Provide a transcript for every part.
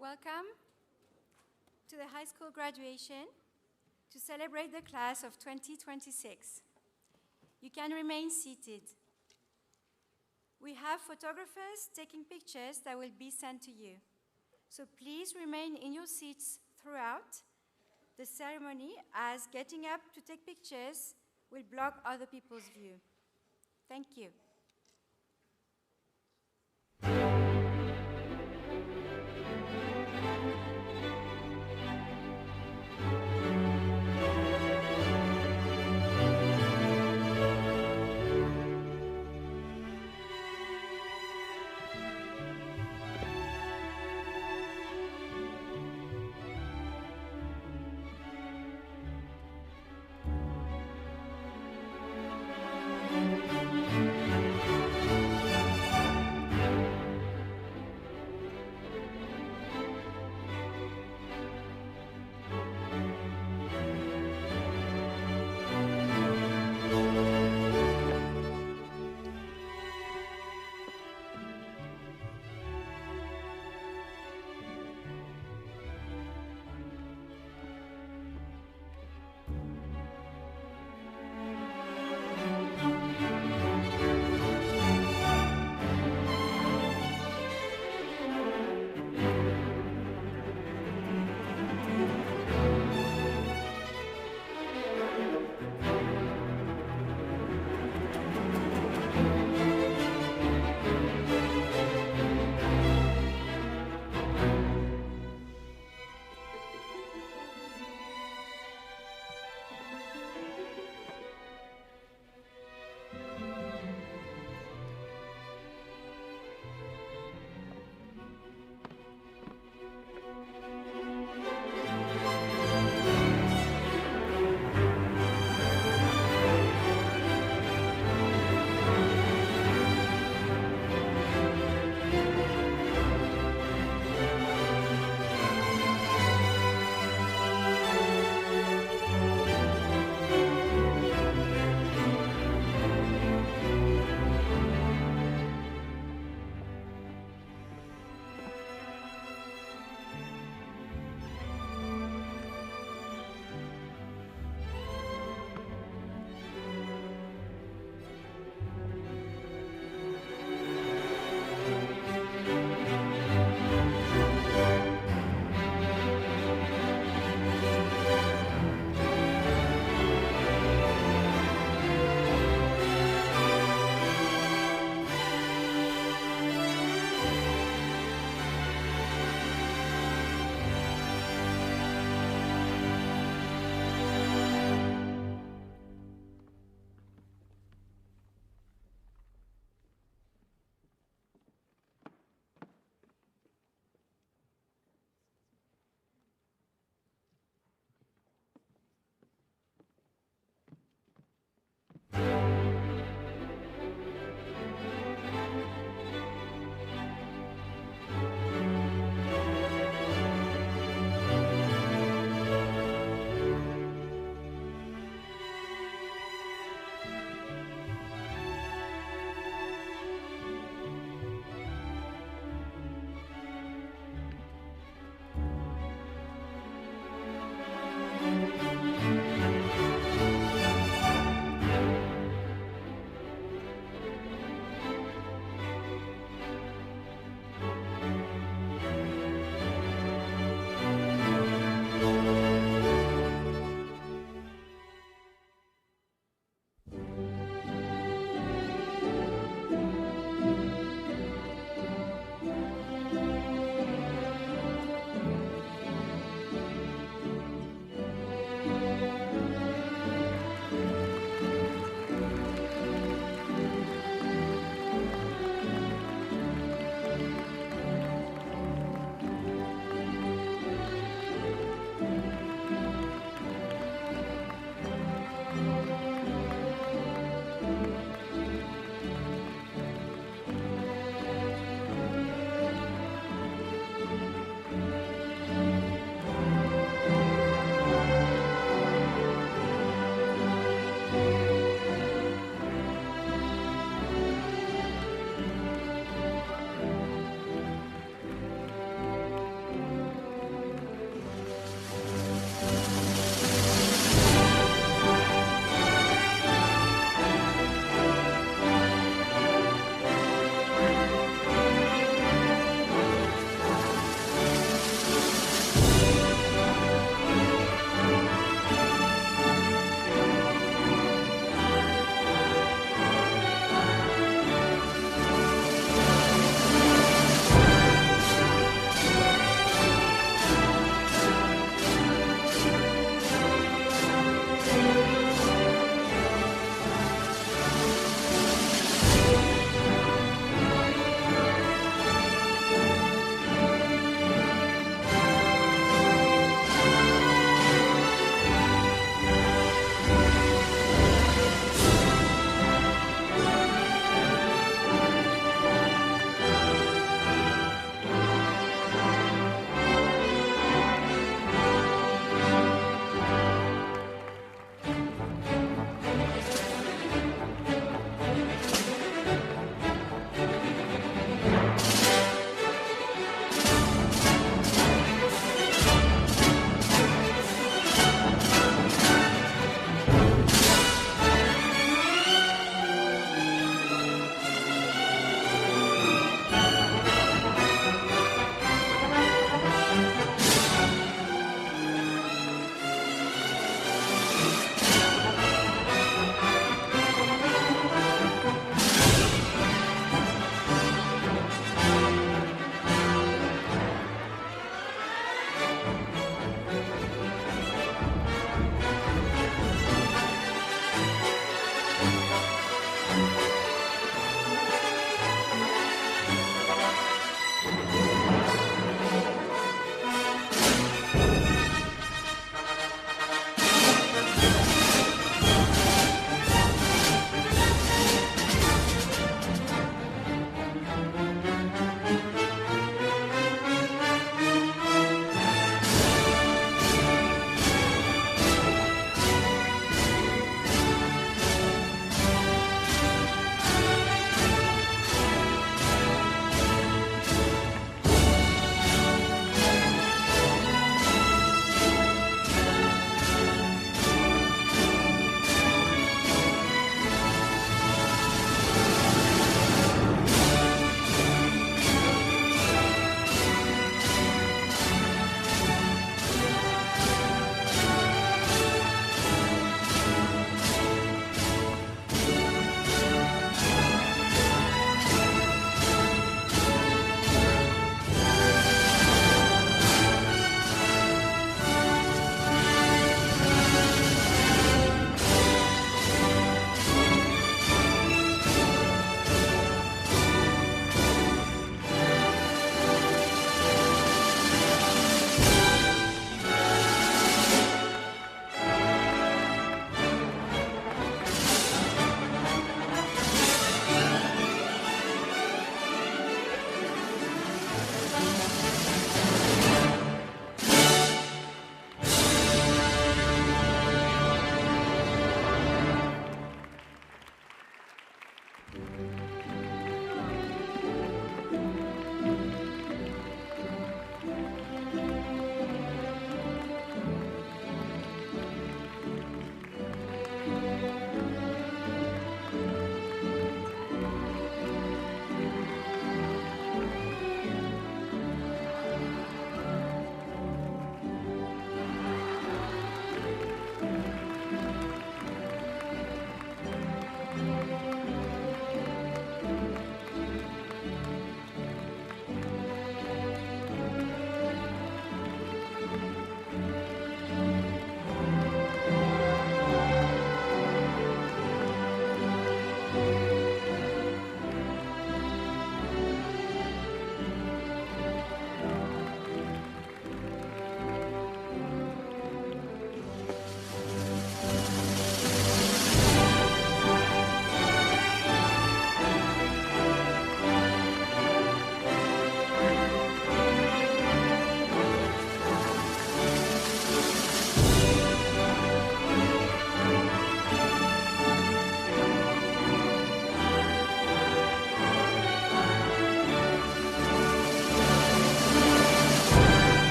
Welcome to the high school graduation to celebrate the class of 2026. You can remain seated. We have photographers taking pictures that will be sent to you. So please remain in your seats throughout the ceremony, as getting up to take pictures will block other people's view. Thank you.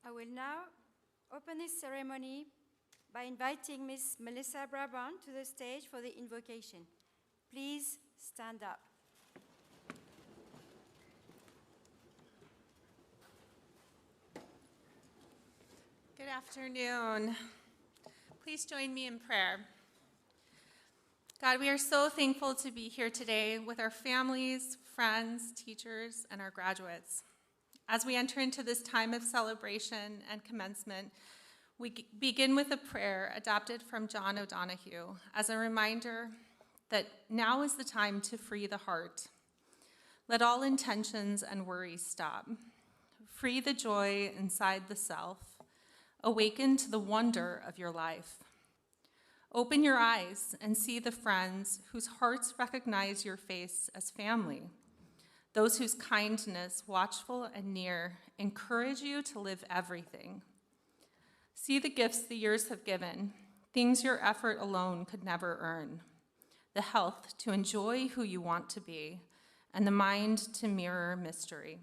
I will now open this ceremony by inviting Ms. Melissa Brabant to the stage for the invocation. Please stand up. Good afternoon. Please join me in prayer. God, we are so thankful to be here today with our families, friends, teachers, and our graduates. As we enter into this time of celebration and commencement, we begin with a prayer adapted from John O'Donohue as a reminder that now is the time to free the heart. Let all intentions and worries stop. Free the joy inside the self. Awaken to the wonder of your life. Open your eyes and see the friends whose hearts recognize your face as family. Those whose kindness, watchful and near, encourage you to live everything. See the gifts the years have given, things your effort alone could never earn. The health to enjoy who you want to be, and the mind to mirror mystery.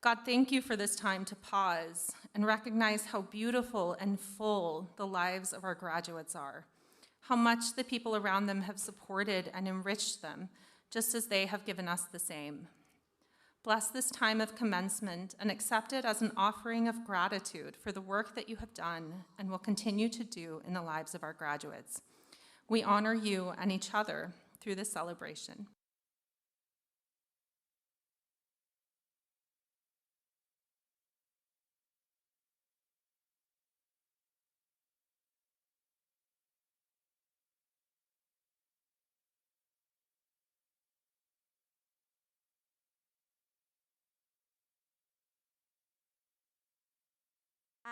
God, thank you for this time to pause and recognize how beautiful and full the lives of our graduates are, how much the people around them have supported and enriched them, just as they have given us the same. Bless this time of commencement and accept it as an offering of gratitude for the work that you have done and will continue to do in the lives of our graduates. We honor you and each other through this celebration.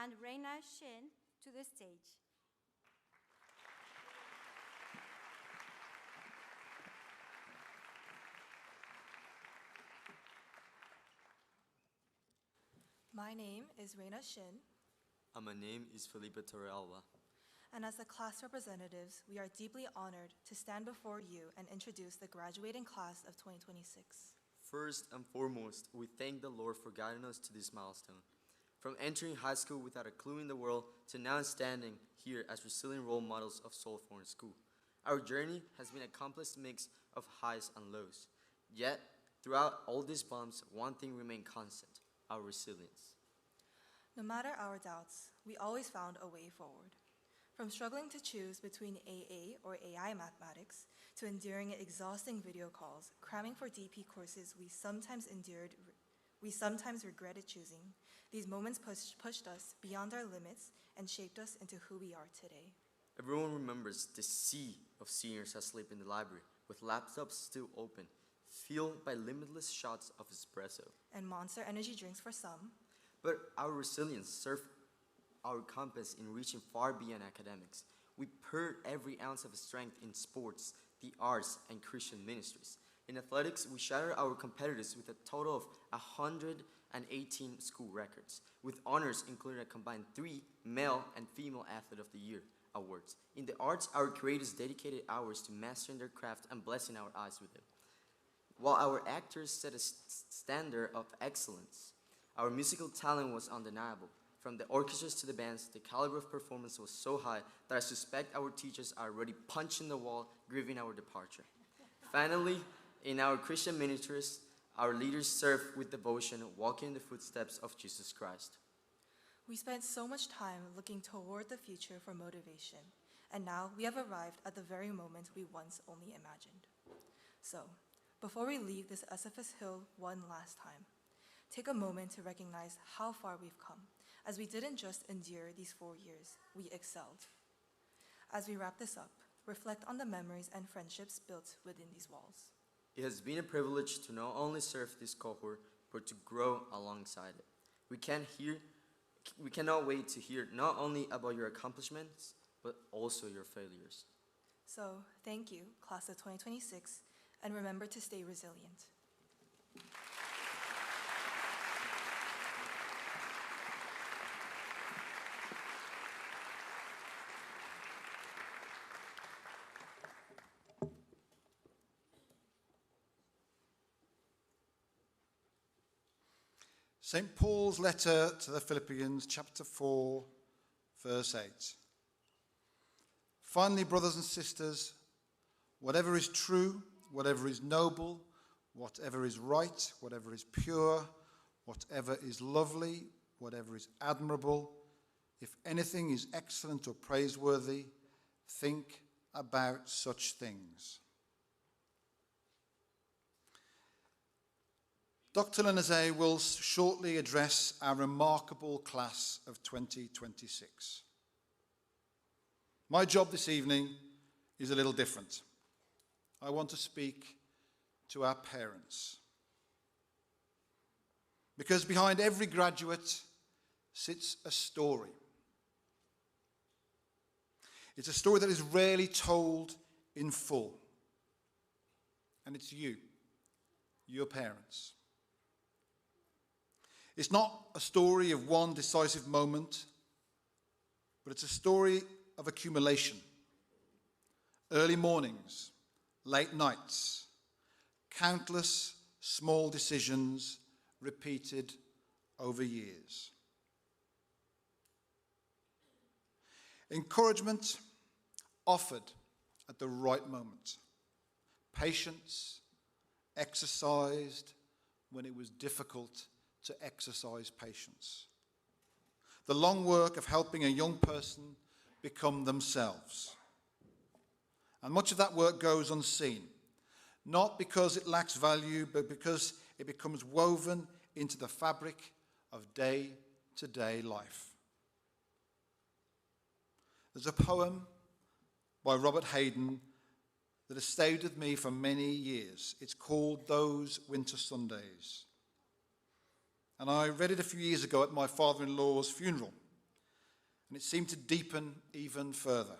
And Reina Shin to the stage. My name is Reina Shin, And my name is Felipe Torrealba. and as the class representatives, we are deeply honored to stand before you and introduce the graduating class of 2026. First and foremost, we thank the Lord for guiding us to this milestone. From entering high school without a clue in the world to now standing here as resilient role models of Seoul Foreign School. Our journey has been a complex mix of highs and lows. Yet, throughout all these bumps, one thing remained constant: our resilience. No matter our doubts, we always found a way forward. From struggling to choose between AA or AI mathematics, to enduring exhausting video calls, cramming for DP courses we sometimes regretted choosing, these moments pushed us beyond our limits and shaped us into who we are today. Everyone remembers the sea of seniors asleep in the library, with laptops still open, fueled by limitless shots of espresso. And Monster energy drinks for some. But our resilience served our compass in reaching far beyond academics. We poured every ounce of strength in sports, the arts, and Christian ministries. In athletics, we shattered our competitors with a total of 118 school records, with honors including a combined 3 Male and Female Athlete of the Year awards. In the arts, our creators dedicated hours to mastering their craft and blessing our eyes with it. While our actors set a standard of excellence, our musical talent was undeniable. From the orchestras to the bands, the caliber of performance was so high that I suspect our teachers are already punching the wall, grieving our departure. Finally, in our Christian ministries, our leaders served with devotion, walking in the footsteps of Jesus Christ. We spent so much time looking toward the future for motivation, and now we have arrived at the very moment we once only imagined. So, before we leave this SFS Hill one last time, take a moment to recognize how far we've come, as we didn't just endure these 4 years, we excelled. As we wrap this up, reflect on the memories and friendships built within these walls. It has been a privilege to not only serve this cohort, but to grow alongside it. We cannot wait to hear not only about your accomplishments, but also your failures. So, thank you, class of 2026, and remember to stay resilient. St. Paul's letter to the Philippians, chapter 4, verse 8. Finally, brothers and sisters, whatever is true, whatever is noble, whatever is right, whatever is pure, whatever is lovely, whatever is admirable, if anything is excellent or praiseworthy, think about such things. Dr. Lenazé will shortly address our remarkable class of 2026. My job this evening is a little different. I want to speak to our parents. Because behind every graduate sits a story. It's a story that is rarely told in full. And it's you, your parents. It's not a story of one decisive moment, but it's a story of accumulation. Early mornings, late nights, countless small decisions repeated over years. Encouragement offered at the right moment. Patience exercised when it was difficult to exercise patience. The long work of helping a young person become themselves. And much of that work goes unseen, not because it lacks value, but because it becomes woven into the fabric of day-to-day life. There's a poem by Robert Hayden that has stayed with me for many years. It's called Those Winter Sundays. And I read it a few years ago at my father-in-law's funeral, and it seemed to deepen even further.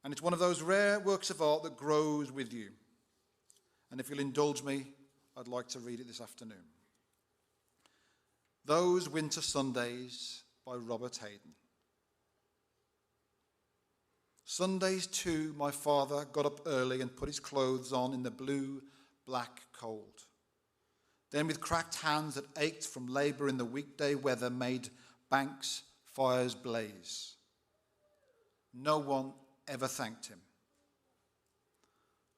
And it's one of those rare works of art that grows with you. And if you'll indulge me, I'd like to read it this afternoon. Those Winter Sundays by Robert Hayden. Sundays too, my father got up early and put his clothes on in the blue, black cold. Then with cracked hands that ached from labour in the weekday weather made banks, fires blaze. No one ever thanked him.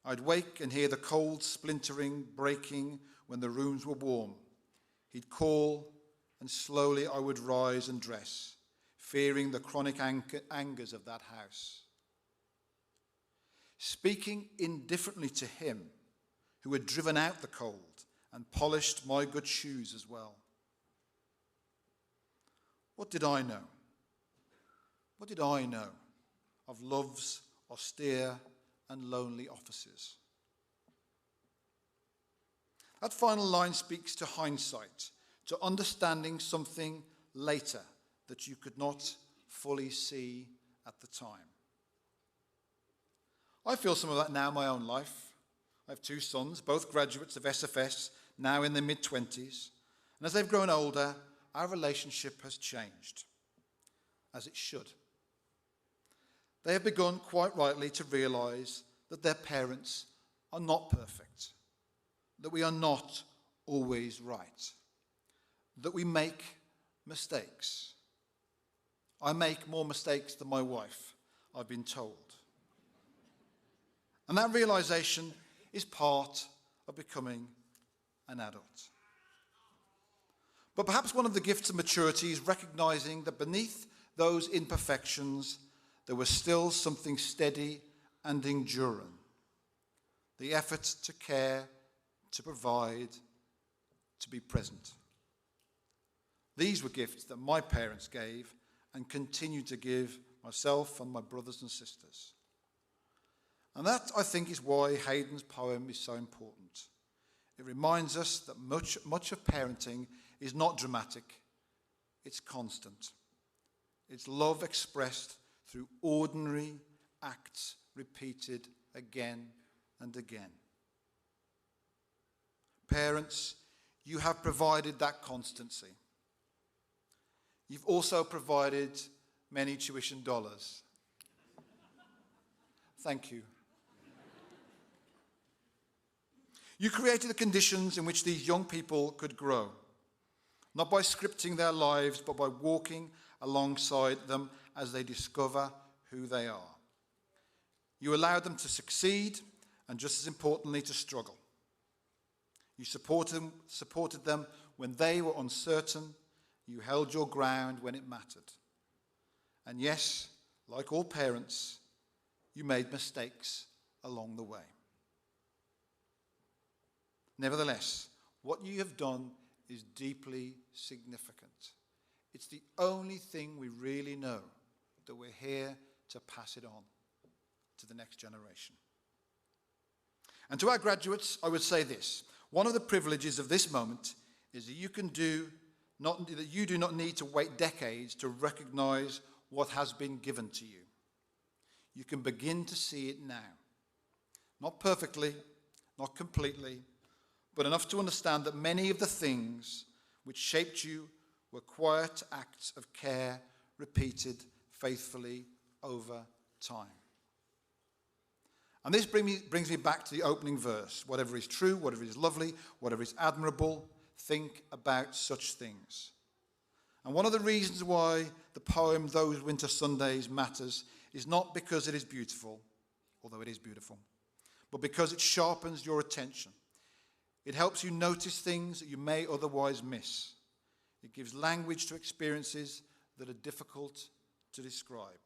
I'd wake and hear the cold splintering, breaking when the rooms were warm. He'd call and slowly I would rise and dress, fearing the chronic angers of that house. Speaking indifferently to him, who had driven out the cold and polished my good shoes as well. What did I know? What did I know of love's austere and lonely offices? That final line speaks to hindsight, to understanding something later that you could not fully see at the time. I feel some of that now in my own life. I have two sons, both graduates of SFS, now in their mid-20s. And as they've grown older, our relationship has changed, as it should. They have begun, quite rightly, to realise that their parents are not perfect, that we are not always right, that we make mistakes. I make more mistakes than my wife, I've been told. And that realisation is part of becoming an adult. But perhaps one of the gifts of maturity is recognising that beneath those imperfections, there was still something steady and enduring. The effort to care, to provide, to be present. These were gifts that my parents gave and continue to give myself and my brothers and sisters. And that, I think, is why Hayden's poem is so important. It reminds us that much of parenting is not dramatic, it's constant. It's love expressed through ordinary acts repeated again and again. Parents, you have provided that constancy. You've also provided many tuition dollars. Thank you. You created the conditions in which these young people could grow. not by scripting their lives, but by walking alongside them as they discover who they are. You allowed them to succeed and, just as importantly, to struggle. You supported them when they were uncertain. You held your ground when it mattered. And yes, like all parents, you made mistakes along the way. Nevertheless, what you have done is deeply significant. It's the only thing we really know, that we're here to pass it on to the next generation. And to our graduates, I would say this. One of the privileges of this moment is that you do not need to wait decades to recognize what has been given to you. You can begin to see it now. Not perfectly, not completely, but enough to understand that many of the things which shaped you were quiet acts of care repeated faithfully over time. And this brings me back to the opening verse. Whatever is true, whatever is lovely, whatever is admirable, think about such things. And one of the reasons why the poem Those Winter Sundays matters is not because it is beautiful, although it is beautiful, but because it sharpens your attention. It helps you notice things that you may otherwise miss. It gives language to experiences that are difficult to describe.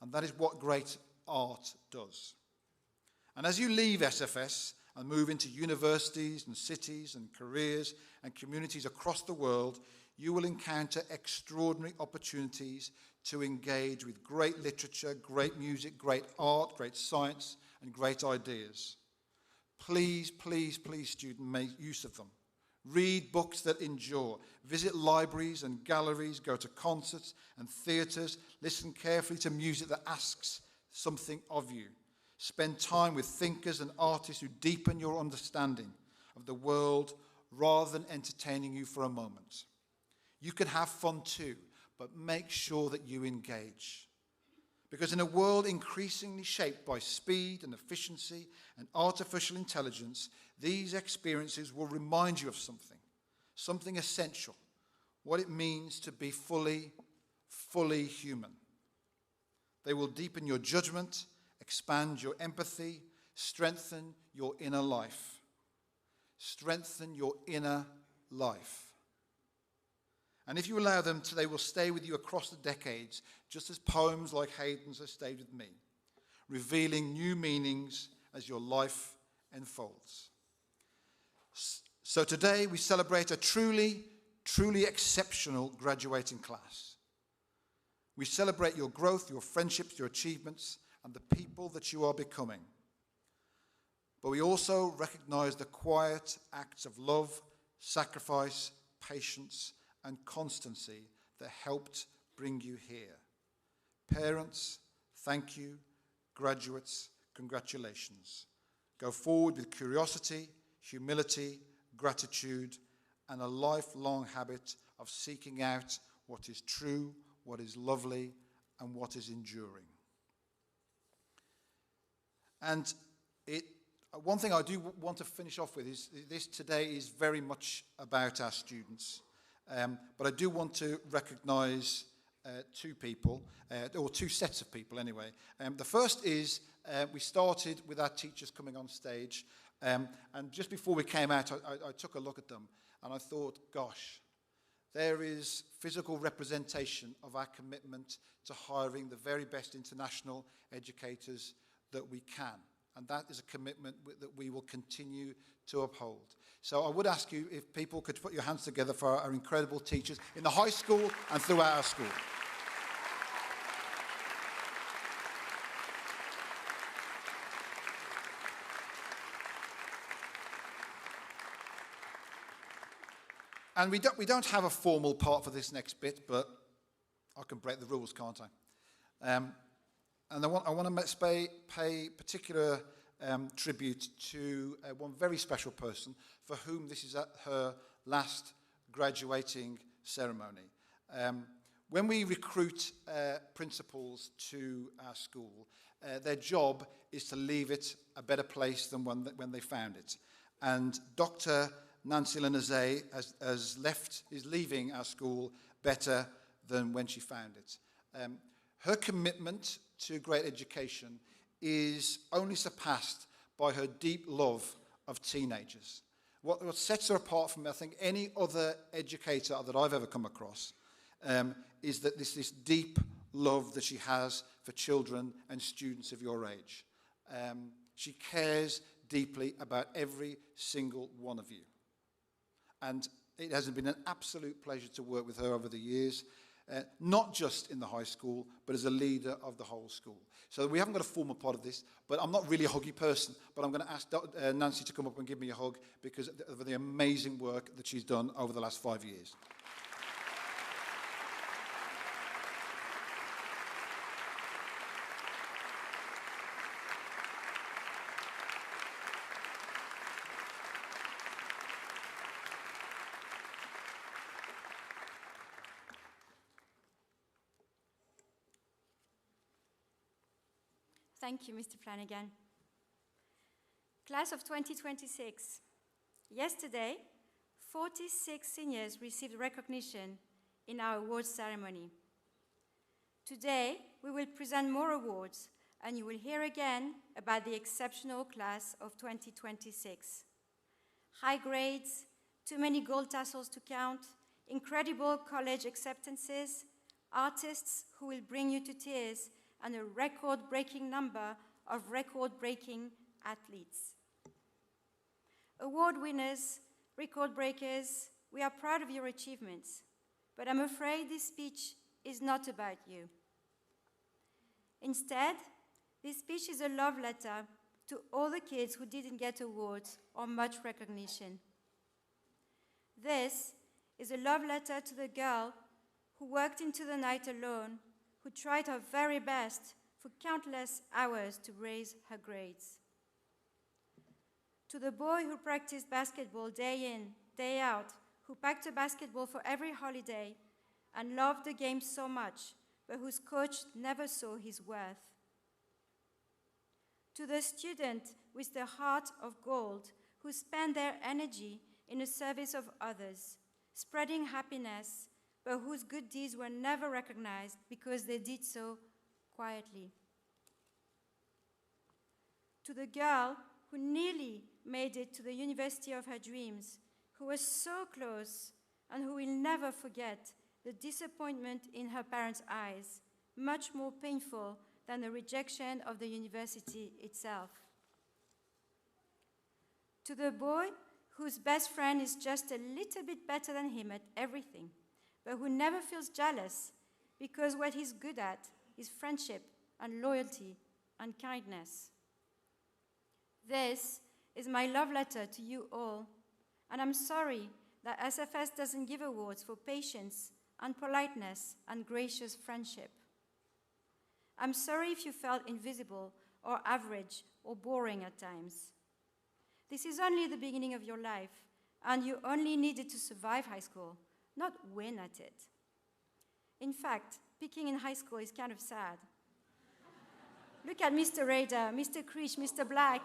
And that is what great art does. And as you leave SFS and move into universities and cities and careers and communities across the world, you will encounter extraordinary opportunities to engage with great literature, great music, great art, great science, and great ideas. Please, please, please, students, make use of them. Read books that endure. Visit libraries and galleries. Go to concerts and theatres. Listen carefully to music that asks something of you. Spend time with thinkers and artists who deepen your understanding of the world rather than entertaining you for a moment. You can have fun too, but make sure that you engage. Because in a world increasingly shaped by speed and efficiency and artificial intelligence, these experiences will remind you of something essential, what it means to be fully human. They will deepen your judgment, expand your empathy, strengthen your inner life. Strengthen your inner life. And if you allow them to, they will stay with you across the decades, just as poems like Haydn's have stayed with me, revealing new meanings as your life unfolds. So today we celebrate a truly exceptional graduating class. We celebrate your growth, your friendships, your achievements, and the people that you are becoming. But we also recognize the quiet acts of love, sacrifice, patience, and constancy that helped bring you here. Parents, thank you. Graduates, congratulations. Go forward with curiosity, humility, gratitude, and a lifelong habit of seeking out what is true, what is lovely, and what is enduring. And one thing I do want to finish off with is this today is very much about our students. But I do want to recognize two people, or two sets of people anyway. The first is we started with our teachers coming on stage. And just before we came out, I took a look at them. And I thought, gosh, there is physical representation of our commitment to hiring the very best international educators that we can. And that is a commitment that we will continue to uphold. So I would ask you if people could put your hands together for our incredible teachers in the high school and throughout our school. And we don't have a formal part for this next bit, but I can break the rules, can't I? And I want to pay particular tribute to one very special person for whom this is her last graduating ceremony. When we recruit principals to our school, their job is to leave it a better place than when they found it. And Dr. Nancy Lenaze is leaving our school better than when she found it. Her commitment to great education is only surpassed by her deep love of teenagers. What sets her apart from, I think, any other educator that I've ever come across is that this deep love that she has for children and students of your age. She cares deeply about every single one of you. And it has been an absolute pleasure to work with her over the years, not just in the high school, but as a leader of the whole school. So we haven't got a formal part of this, but I'm not really a huggy person, but I'm going to ask Nancy to come up and give me a hug because of the amazing work that she's done over the last 5 years. Thank you, Mr. Flanagan. Class of 2026. Yesterday, 46 seniors received recognition in our awards ceremony. Today, we will present more awards, and you will hear again about the exceptional class of 2026. High grades, too many gold tassels to count, incredible college acceptances, artists who will bring you to tears, and a record-breaking number of record-breaking athletes. Award winners, record breakers, we are proud of your achievements, but I'm afraid this speech is not about you. Instead, this speech is a love letter to all the kids who didn't get awards or much recognition. This is a love letter to the girl who worked into the night alone, who tried her very best for countless hours to raise her grades. To the boy who practiced basketball day in, day out, who packed a basketball for every holiday and loved the game so much, but whose coach never saw his worth. To the student with the heart of gold who spent their energy in the service of others, spreading happiness, but whose good deeds were never recognized because they did so quietly. To the girl who nearly made it to the university of her dreams, who was so close and who will never forget the disappointment in her parents' eyes, much more painful than the rejection of the university itself. To the boy whose best friend is just a little bit better than him at everything, but who never feels jealous because what he's good at is friendship and loyalty and kindness. This is my love letter to you all, and I'm sorry that SFS doesn't give awards for patience and politeness and gracious friendship. I'm sorry if you felt invisible or average or boring at times. This is only the beginning of your life, and you only needed to survive high school, not win at it. In fact, peaking in high school is kind of sad. Look at Mr. Rader, Mr. Krish, Mr. Black.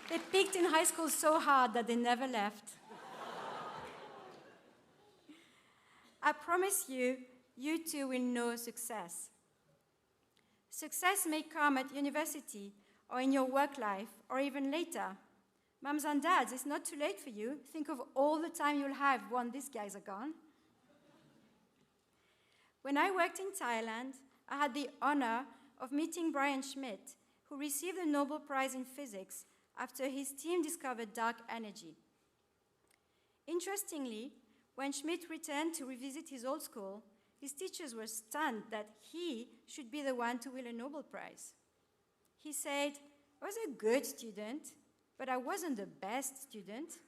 They peaked in high school so hard that they never left. I promise you, you too will know success. Success may come at university or in your work life or even later. Moms and dads, it's not too late for you. Think of all the time you'll have when these guys are gone. When I worked in Thailand, I had the honor of meeting Brian Schmidt, who received the Nobel Prize in Physics after his team discovered dark energy. Interestingly, when Schmidt returned to revisit his old school, his teachers were stunned that he should be the one to win a Nobel Prize. He said, "I was a good student, but I wasn't the best student.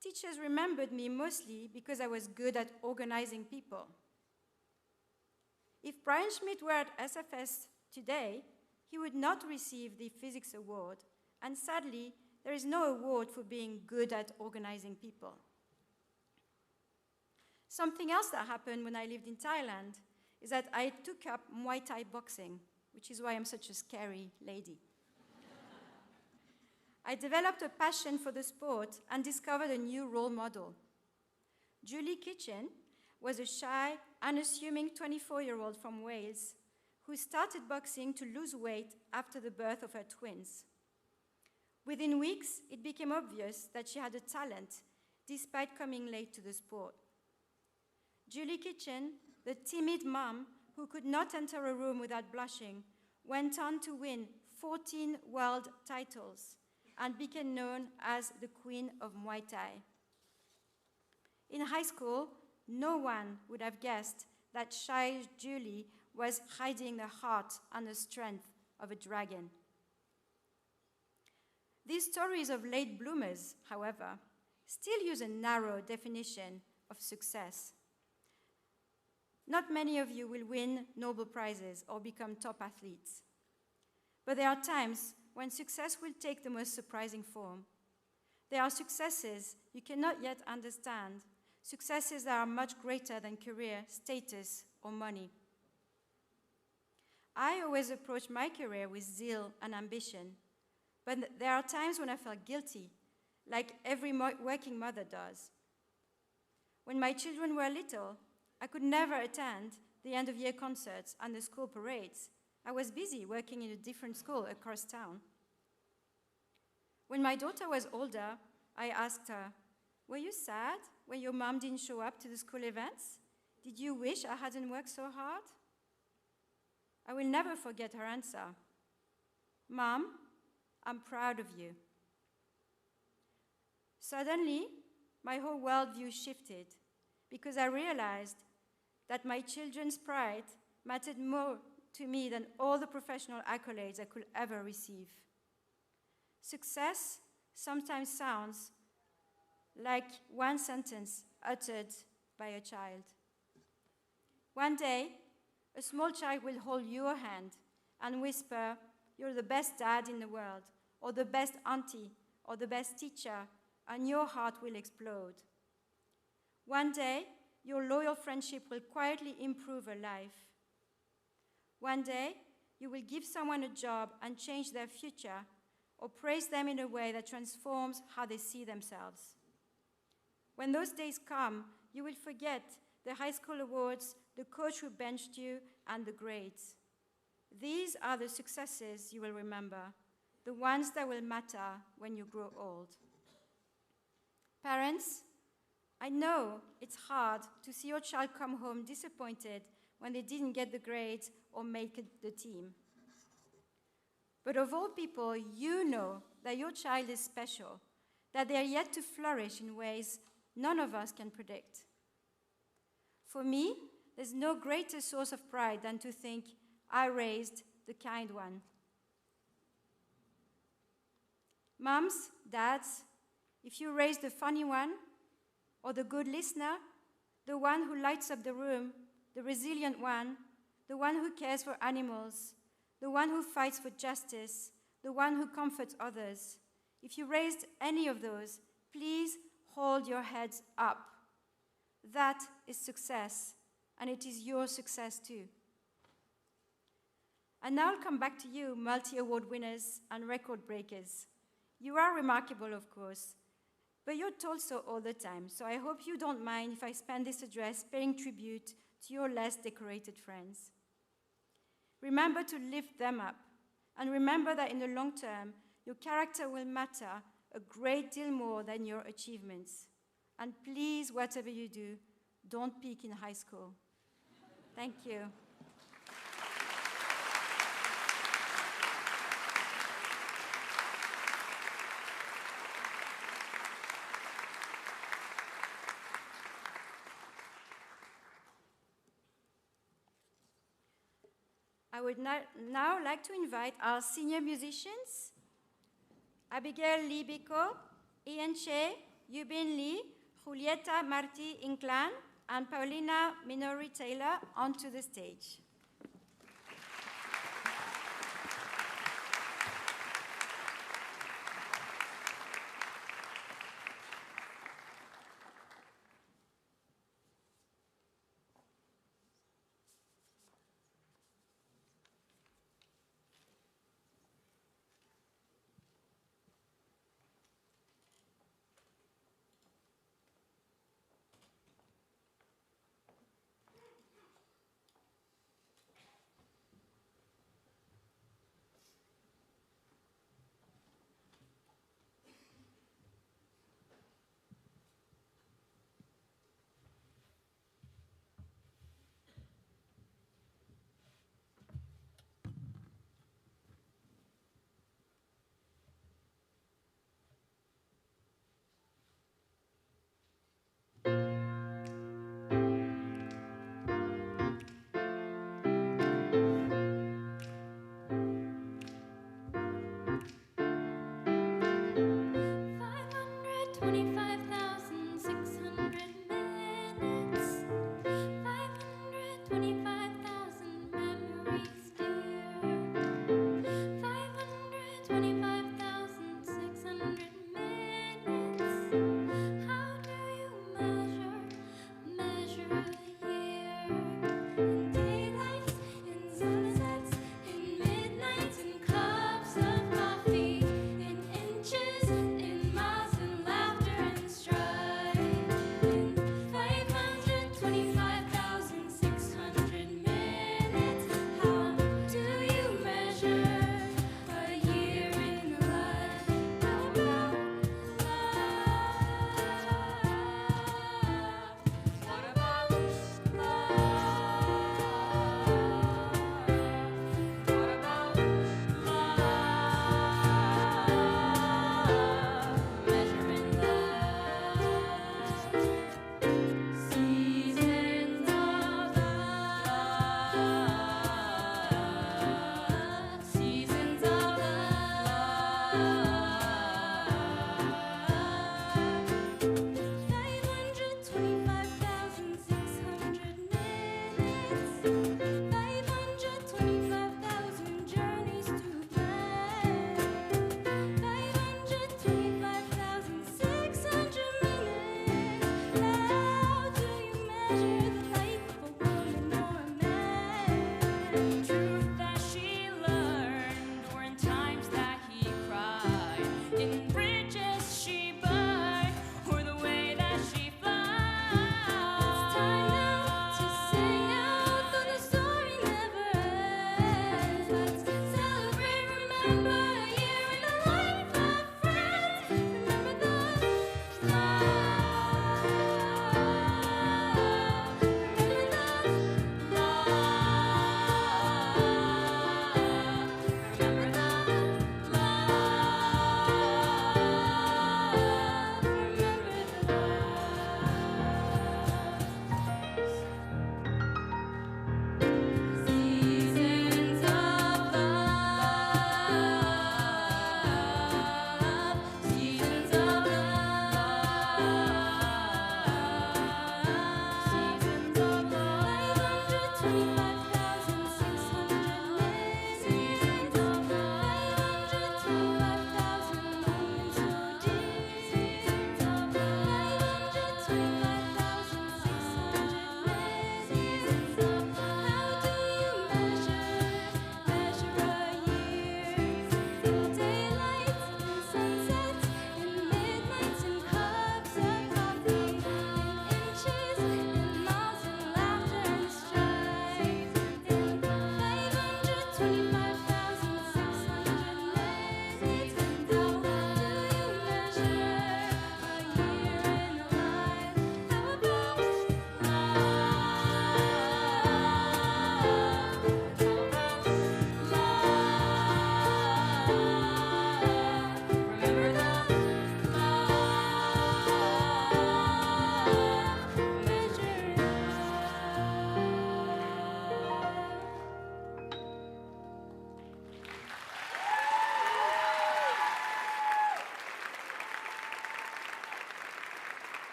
Teachers remembered me mostly because I was good at organizing people." If Brian Schmidt were at SFS today, he would not receive the physics award, and sadly, there is no award for being good at organizing people. Something else that happened when I lived in Thailand is that I took up Muay Thai boxing, which is why I'm such a scary lady. I developed a passion for the sport and discovered a new role model. Julie Kitchen was a shy, unassuming 24-year-old from Wales who started boxing to lose weight after the birth of her twins. Within weeks, it became obvious that she had a talent, despite coming late to the sport. Julie Kitchen, the timid mom who could not enter a room without blushing, went on to win 14 world titles and became known as the Queen of Muay Thai. In high school, no one would have guessed that shy Julie was hiding the heart and the strength of a dragon. These stories of late bloomers, however, still use a narrow definition of success. Not many of you will win Nobel Prizes or become top athletes. But there are times when success will take the most surprising form. There are successes you cannot yet understand, successes that are much greater than career, status, or money. I always approach my career with zeal and ambition, but there are times when I felt guilty, like every working mother does. When my children were little, I could never attend the end-of-year concerts and the school parades. I was busy working in a different school across town. When my daughter was older, I asked her, "Were you sad when your mom didn't show up to the school events? Did you wish I hadn't worked so hard?" I will never forget her answer. "Mom, I'm proud of you." Suddenly, my whole worldview shifted because I realized that my children's pride mattered more to me than all the professional accolades I could ever receive. Success sometimes sounds like one sentence uttered by a child. One day, a small child will hold your hand and whisper, "You're the best dad in the world," or "the best auntie," or "the best teacher," and your heart will explode. One day, your loyal friendship will quietly improve a life. One day, you will give someone a job and change their future, or praise them in a way that transforms how they see themselves. When those days come, you will forget the high school awards, the coach who benched you, and the grades. These are the successes you will remember, the ones that will matter when you grow old. Parents, I know it's hard to see your child come home disappointed when they didn't get the grades or make the team. But of all people, you know that your child is special, that they are yet to flourish in ways none of us can predict. For me, there's no greater source of pride than to think I raised the kind one. Moms, dads, if you raise the funny one, or the good listener, the one who lights up the room, the resilient one, the one who cares for animals, the one who fights for justice, the one who comforts others. If you raised any of those, please hold your heads up. That is success, and it is your success too. And now I'll come back to you, multi-award winners and record breakers. You are remarkable, of course, but you're told so all the time, so I hope you don't mind if I spend this address paying tribute to your less decorated friends. Remember to lift them up, and remember that in the long term, your character will matter a great deal more than your achievements. And please, whatever you do, don't peak in high school. Thank you. I would now like to invite our senior musicians, Abigail Lee Biko, Ian Che, Yubin Lee, Julieta Martí Inclán, and Paulina Minori Taylor onto the stage.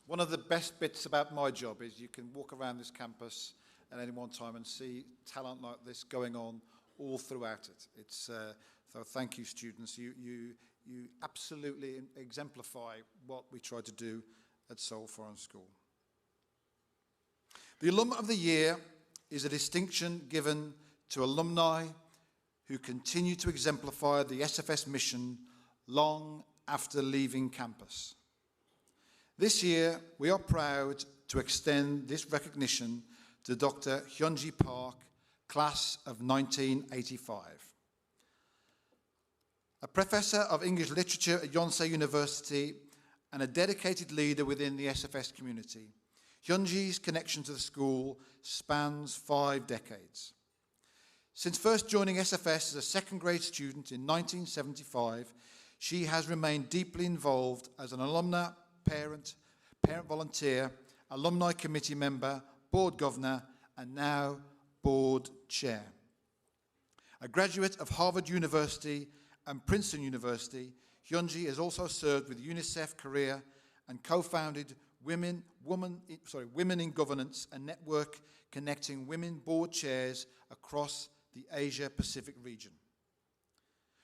One of the best bits about my job is you can walk around this campus at any one time and see talent like this going on all throughout it. So thank you, students. You absolutely exemplify what we try to do at Seoul Foreign School. The Alum of the Year is a distinction given to alumni who continue to exemplify the SFS mission long after leaving campus. This year, we are proud to extend this recognition to Dr. Hyunji Park, class of 1985. A professor of English literature at Yonsei University and a dedicated leader within the SFS community. Hyunji's connection to the school spans 5 decades. Since first joining SFS as a second grade student in 1975, she has remained deeply involved as an alumna, parent volunteer, alumni committee member, board governor, and now board chair. A graduate of Harvard University and Princeton University, Hyunji has also served with UNICEF Korea and co-founded Women in Governance, a network connecting women board chairs across the Asia-Pacific region.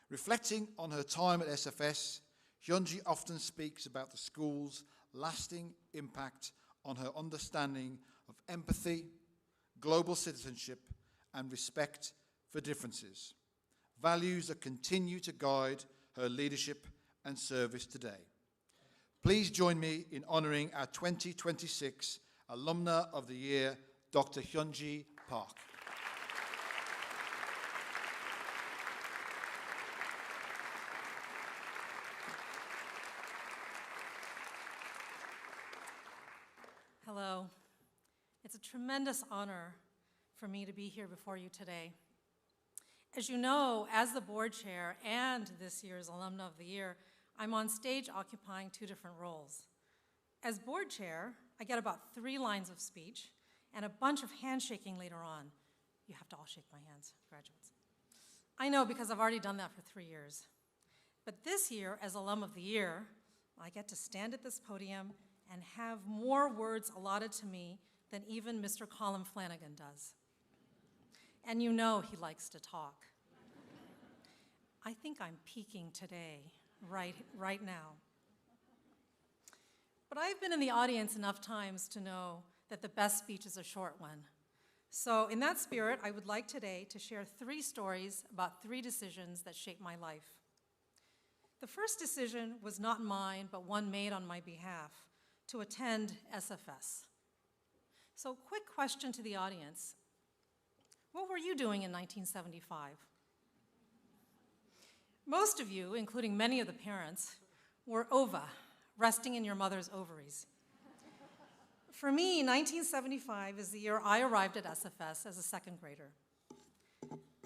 Reflecting on her time at SFS, Hyunji often speaks about the school's lasting impact on her understanding of empathy, global citizenship, and respect for differences, values that continue to guide her leadership and service today. Please join me in honoring our 2026 Alumna of the Year, Dr. Hyunji Park. Hello. It's a tremendous honor for me to be here before you today. As you know, as the board chair and this year's Alumna of the Year, I'm on stage occupying 2 different roles. As board chair, I get about 3 lines of speech and a bunch of handshaking later on. You have to all shake my hands, graduates. I know, because I've already done that for 3 years. But this year, as Alum of the Year, I get to stand at this podium and have more words allotted to me than even Mr. Colin Flanagan does. And you know he likes to talk. I think I'm peaking today, right now. But I've been in the audience enough times to know that the best speech is a short one. So in that spirit, I would like today to share 3 stories about 3 decisions that shaped my life. The first decision was not mine, but one made on my behalf, to attend SFS. So quick question to the audience. What were you doing in 1975? Most of you, including many of the parents, were ova, resting in your mother's ovaries. For me, 1975 is the year I arrived at SFS as a second grader.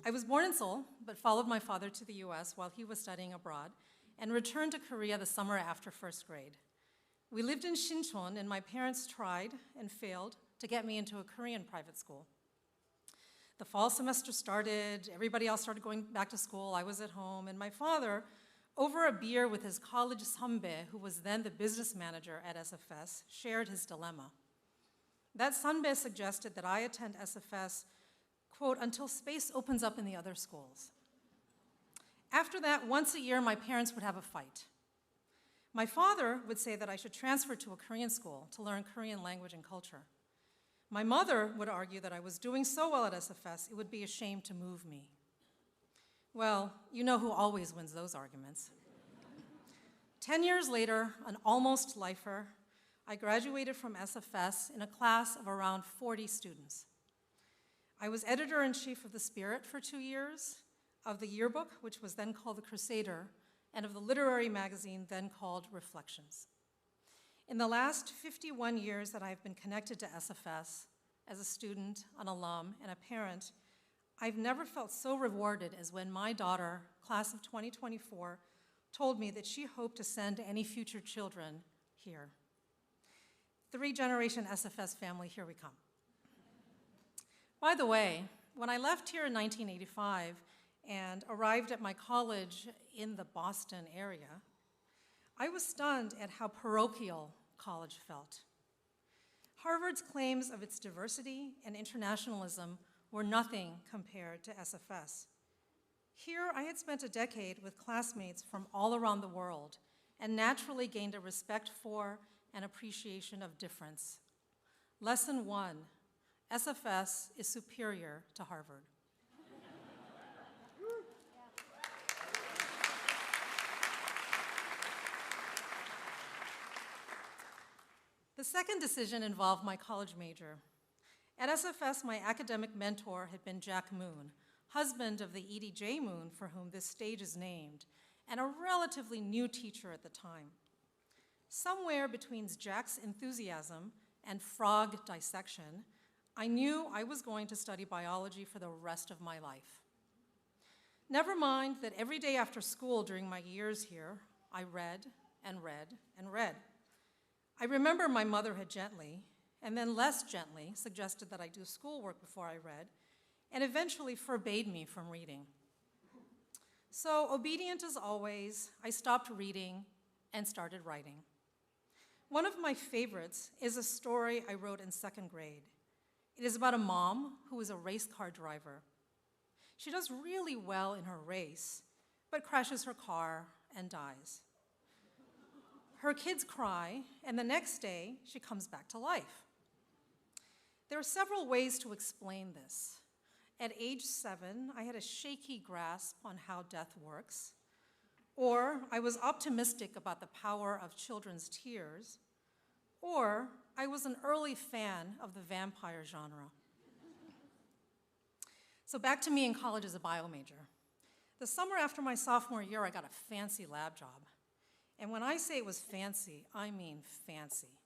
I was born in Seoul, but followed my father to the US while he was studying abroad, and returned to Korea the summer after first grade. We lived in Sinchon, and my parents tried and failed to get me into a Korean private school. The fall semester started, everybody else started going back to school, I was at home, and my father, over a beer with his college sanbe, who was then the business manager at SFS, shared his dilemma. That sanbe suggested that I attend SFS, quote, until space opens up in the other schools. After that, once a year, my parents would have a fight. My father would say that I should transfer to a Korean school to learn Korean language and culture. My mother would argue that I was doing so well at SFS, it would be a shame to move me. Well, you know who always wins those arguments. 10 years later, an almost lifer, I graduated from SFS in a class of around 40 students. I was editor-in-chief of The Spirit for 2 years, of the yearbook, which was then called The Crusader, and of the literary magazine then called Reflections. In the last 51 years that I've been connected to SFS, as a student, an alum, and a parent, I've never felt so rewarded as when my daughter, class of 2024, told me that she hoped to send any future children here. 3-generation SFS family, here we come. By the way, when I left here in 1985 and arrived at my college in the Boston area, I was stunned at how parochial college felt. Harvard's claims of its diversity and internationalism were nothing compared to SFS. Here, I had spent a decade with classmates from all around the world and naturally gained a respect for and appreciation of difference. Lesson 1, SFS is superior to Harvard. The second decision involved my college major. At SFS, my academic mentor had been Jack Moon, husband of the Edie J. Moon, for whom this stage is named, and a relatively new teacher at the time. Somewhere between Jack's enthusiasm and frog dissection, I knew I was going to study biology for the rest of my life. Never mind that every day after school during my years here, I read and read and read. I remember my mother had gently, and then less gently, suggested that I do schoolwork before I read, and eventually forbade me from reading. So, obedient as always, I stopped reading and started writing. One of my favorites is a story I wrote in second grade. It is about a mom who is a race car driver. She does really well in her race, but crashes her car and dies. Her kids cry, and the next day, she comes back to life. There are several ways to explain this. At age 7, I had a shaky grasp on how death works, or I was optimistic about the power of children's tears, or I was an early fan of the vampire genre. So back to me in college as a bio major. The summer after my sophomore year, I got a fancy lab job. And when I say it was fancy, I mean fancy.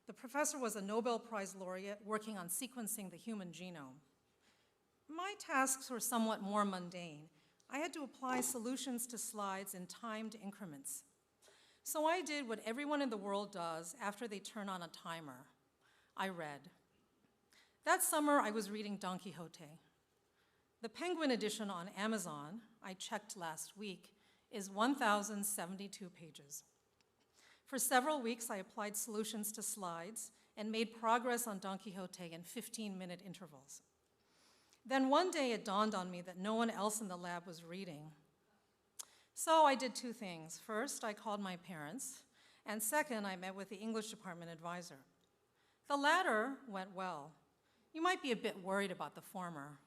The professor was a Nobel Prize laureate working on sequencing the human genome. My tasks were somewhat more mundane. I had to apply solutions to slides in timed increments. So I did what everyone in the world does after they turn on a timer. I read. That summer, I was reading Don Quixote. The Penguin edition on Amazon, I checked last week, is 1,072 pages. For several weeks, I applied solutions to slides and made progress on Don Quixote in 15-minute intervals. Then one day it dawned on me that no one else in the lab was reading. So I did two things. First, I called my parents, and second, I met with the English department advisor. The latter went well. You might be a bit worried about the former.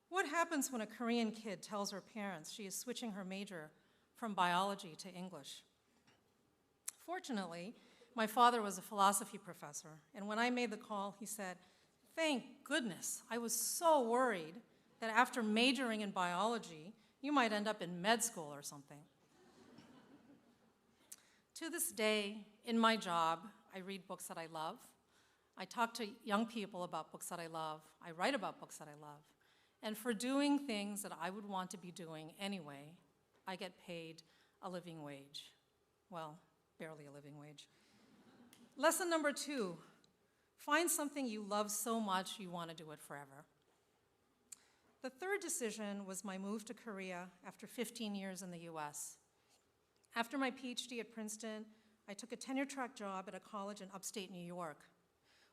What happens when a Korean kid tells her parents she is switching her major from biology to English? Fortunately, my father was a philosophy professor, and when I made the call, he said, "Thank goodness, I was so worried that after majoring in biology, you might end up in med school or something." To this day, in my job, I read books that I love. I talk to young people about books that I love. I write about books that I love. And for doing things that I would want to be doing anyway, I get paid a living wage. Well, barely a living wage. Lesson number 2, find something you love so much you want to do it forever. The third decision was my move to Korea after 15 years in the US. After my PhD at Princeton, I took a tenure-track job at a college in upstate New York.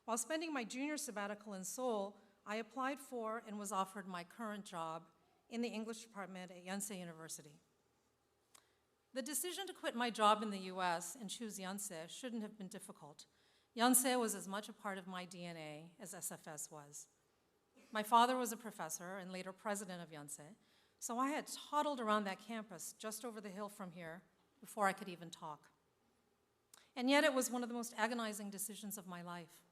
While spending my junior sabbatical in Seoul, I applied for and was offered my current job in the English department at Yonsei University. The decision to quit my job in the US and choose Yonsei shouldn't have been difficult. Yonsei was as much a part of my DNA as SFS was. My father was a professor and later president of Yonsei, so I had toddled around that campus just over the hill from here before I could even talk. And yet it was one of the most agonizing decisions of my life.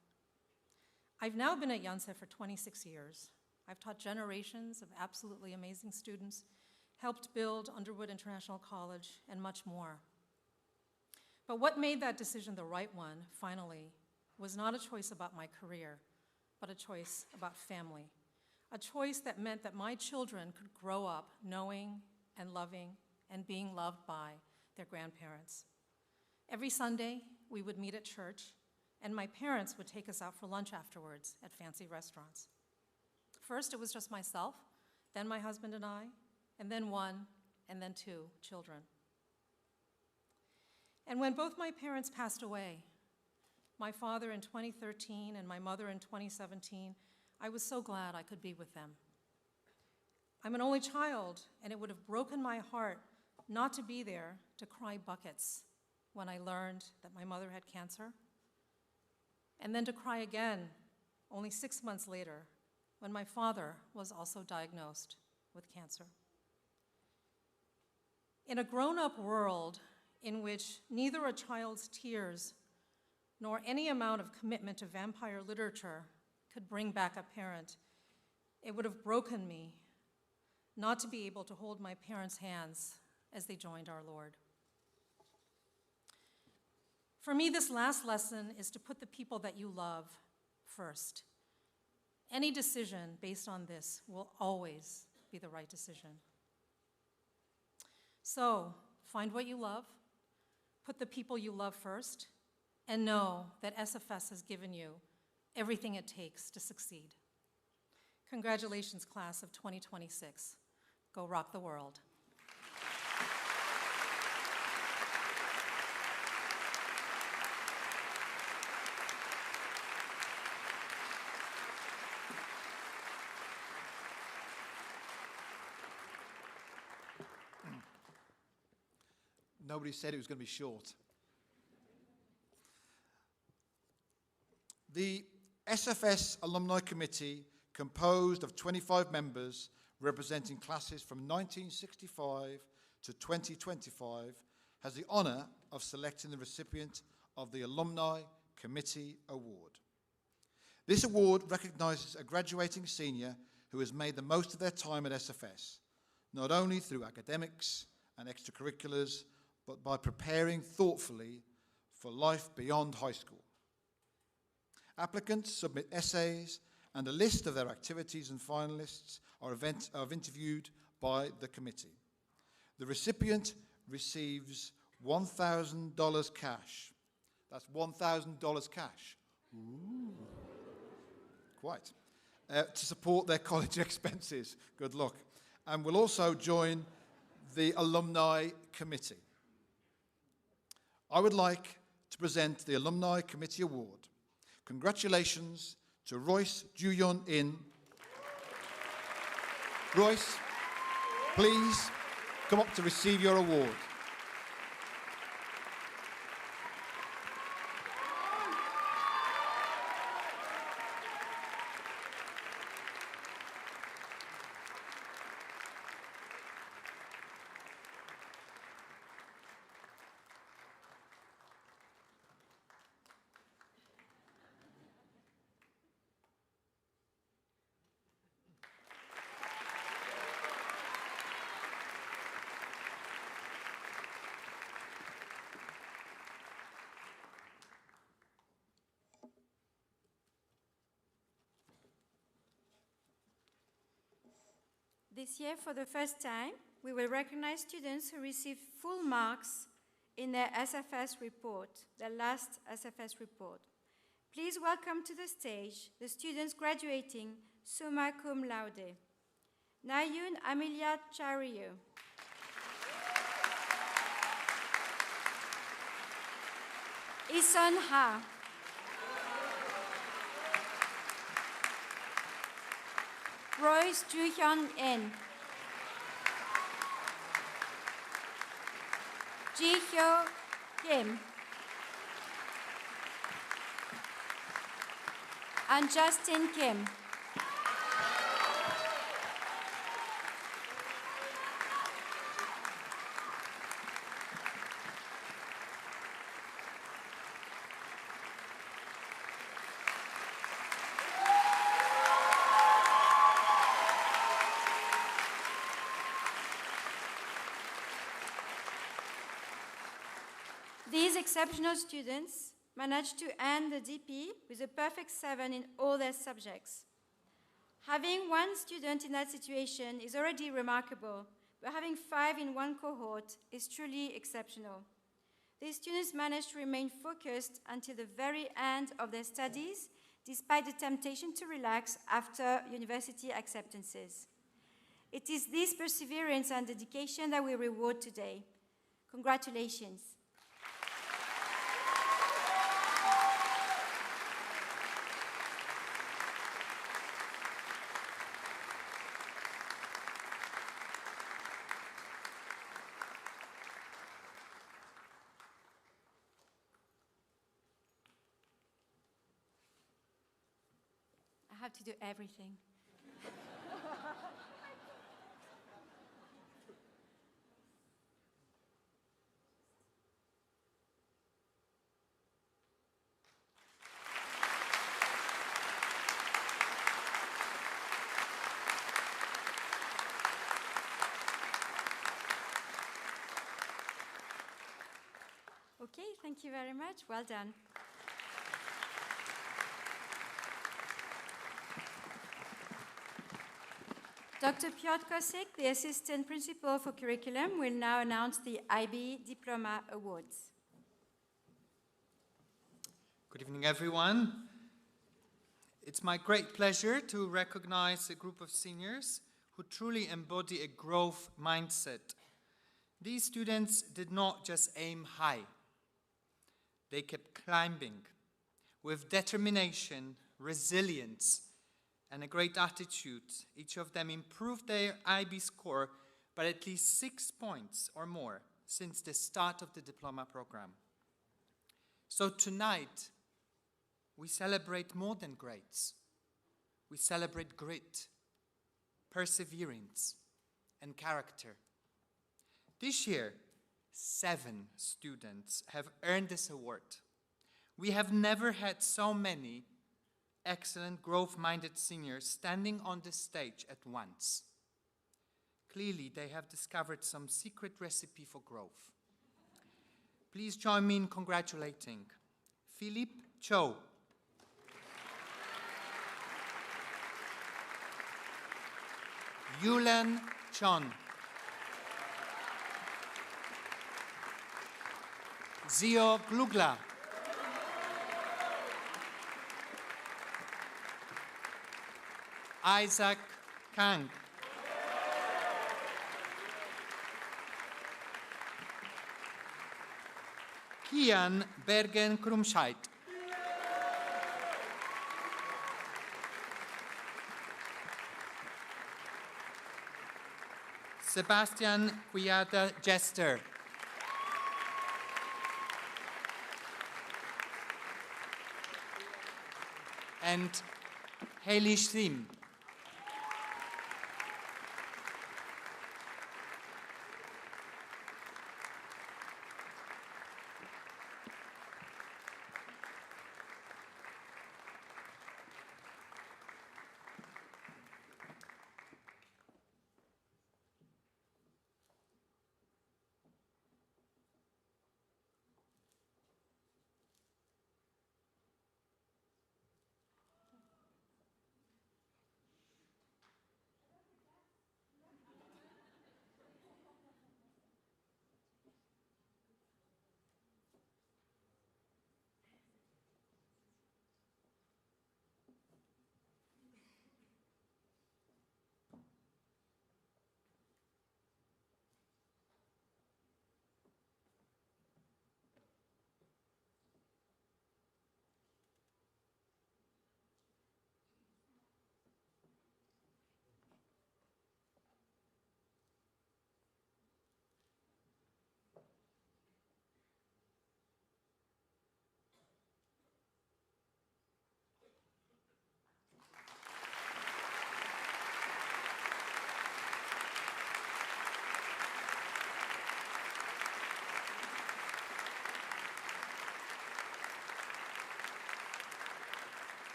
I've now been at Yonsei for 26 years. I've taught generations of absolutely amazing students, helped build Underwood International College, and much more. But what made that decision the right one, finally, was not a choice about my career, but a choice about family. A choice that meant that my children could grow up knowing and loving and being loved by their grandparents. Every Sunday, we would meet at church, and my parents would take us out for lunch afterwards at fancy restaurants. First, it was just myself, then my husband and I, and then 1, and then 2 children. And when both my parents passed away, my father in 2013 and my mother in 2017, I was so glad I could be with them. I'm an only child, and it would have broken my heart not to be there to cry buckets when I learned that my mother had cancer, and then to cry again only 6 months later when my father was also diagnosed with cancer. In a grown-up world in which neither a child's tears nor any amount of commitment to vampire literature could bring back a parent, it would have broken me not to be able to hold my parents' hands as they joined our Lord. For me, this last lesson is to put the people that you love first. Any decision based on this will always be the right decision. So, find what you love, put the people you love first, and know that SFS has given you everything it takes to succeed. Congratulations, class of 2026. Go rock the world. Nobody said it was going to be short. The SFS Alumni Committee, composed of 25 members representing classes from 1965 to 2025, has the honor of selecting the recipient of the Alumni Committee Award. This award recognizes a graduating senior who has made the most of their time at SFS, not only through academics and extracurriculars, but by preparing thoughtfully for life beyond high school. Applicants submit essays, and a list of their activities and finalists are interviewed by the committee. The recipient receives $1,000 cash. That's $1,000 cash. Ooh. Quite. To support their college expenses. Good luck. And will also join the Alumni Committee. I would like to present the Alumni Committee Award. Congratulations to Royce Juyun In. Royce, please come up to receive your award. This year, for the first time, we will recognize students who received full marks in their SFS report, their last SFS report. Please welcome to the stage the students graduating summa cum laude. Nayun Amelia Chario. Ison Ha. Royce Ju-hyun In. Ji-hyo Kim. And Justin Kim. These exceptional students managed to end the DP with a perfect 7 in all their subjects. Having one student in that situation is already remarkable, but having 5 in one cohort is truly exceptional. These students managed to remain focused until the very end of their studies, despite the temptation to relax after university acceptances. It is this perseverance and dedication that we reward today. Congratulations. I have to do everything. Okay, thank you very much. Well done. Dr. Piotr Kosik, the Assistant Principal for Curriculum, will now announce the IB Diploma Awards. Good evening, everyone. It's my great pleasure to recognize a group of seniors who truly embody a growth mindset. These students did not just aim high. They kept climbing with determination, resilience, and a great attitude. Each of them improved their IB score by at least 6 points or more since the start of the diploma program. So tonight, we celebrate more than grades. We celebrate grit, perseverance, and character. This year, 7 students have earned this award. We have never had so many excellent growth-minded seniors standing on the stage at once. Clearly, they have discovered some secret recipe for growth. Please join me in congratulating Philip Cho, Yulan Chon, Zio Glugla, Isaac Kang, Kian Bergen-Krumscheit, Sebastian Cuyata Jester, and Haley Schlim.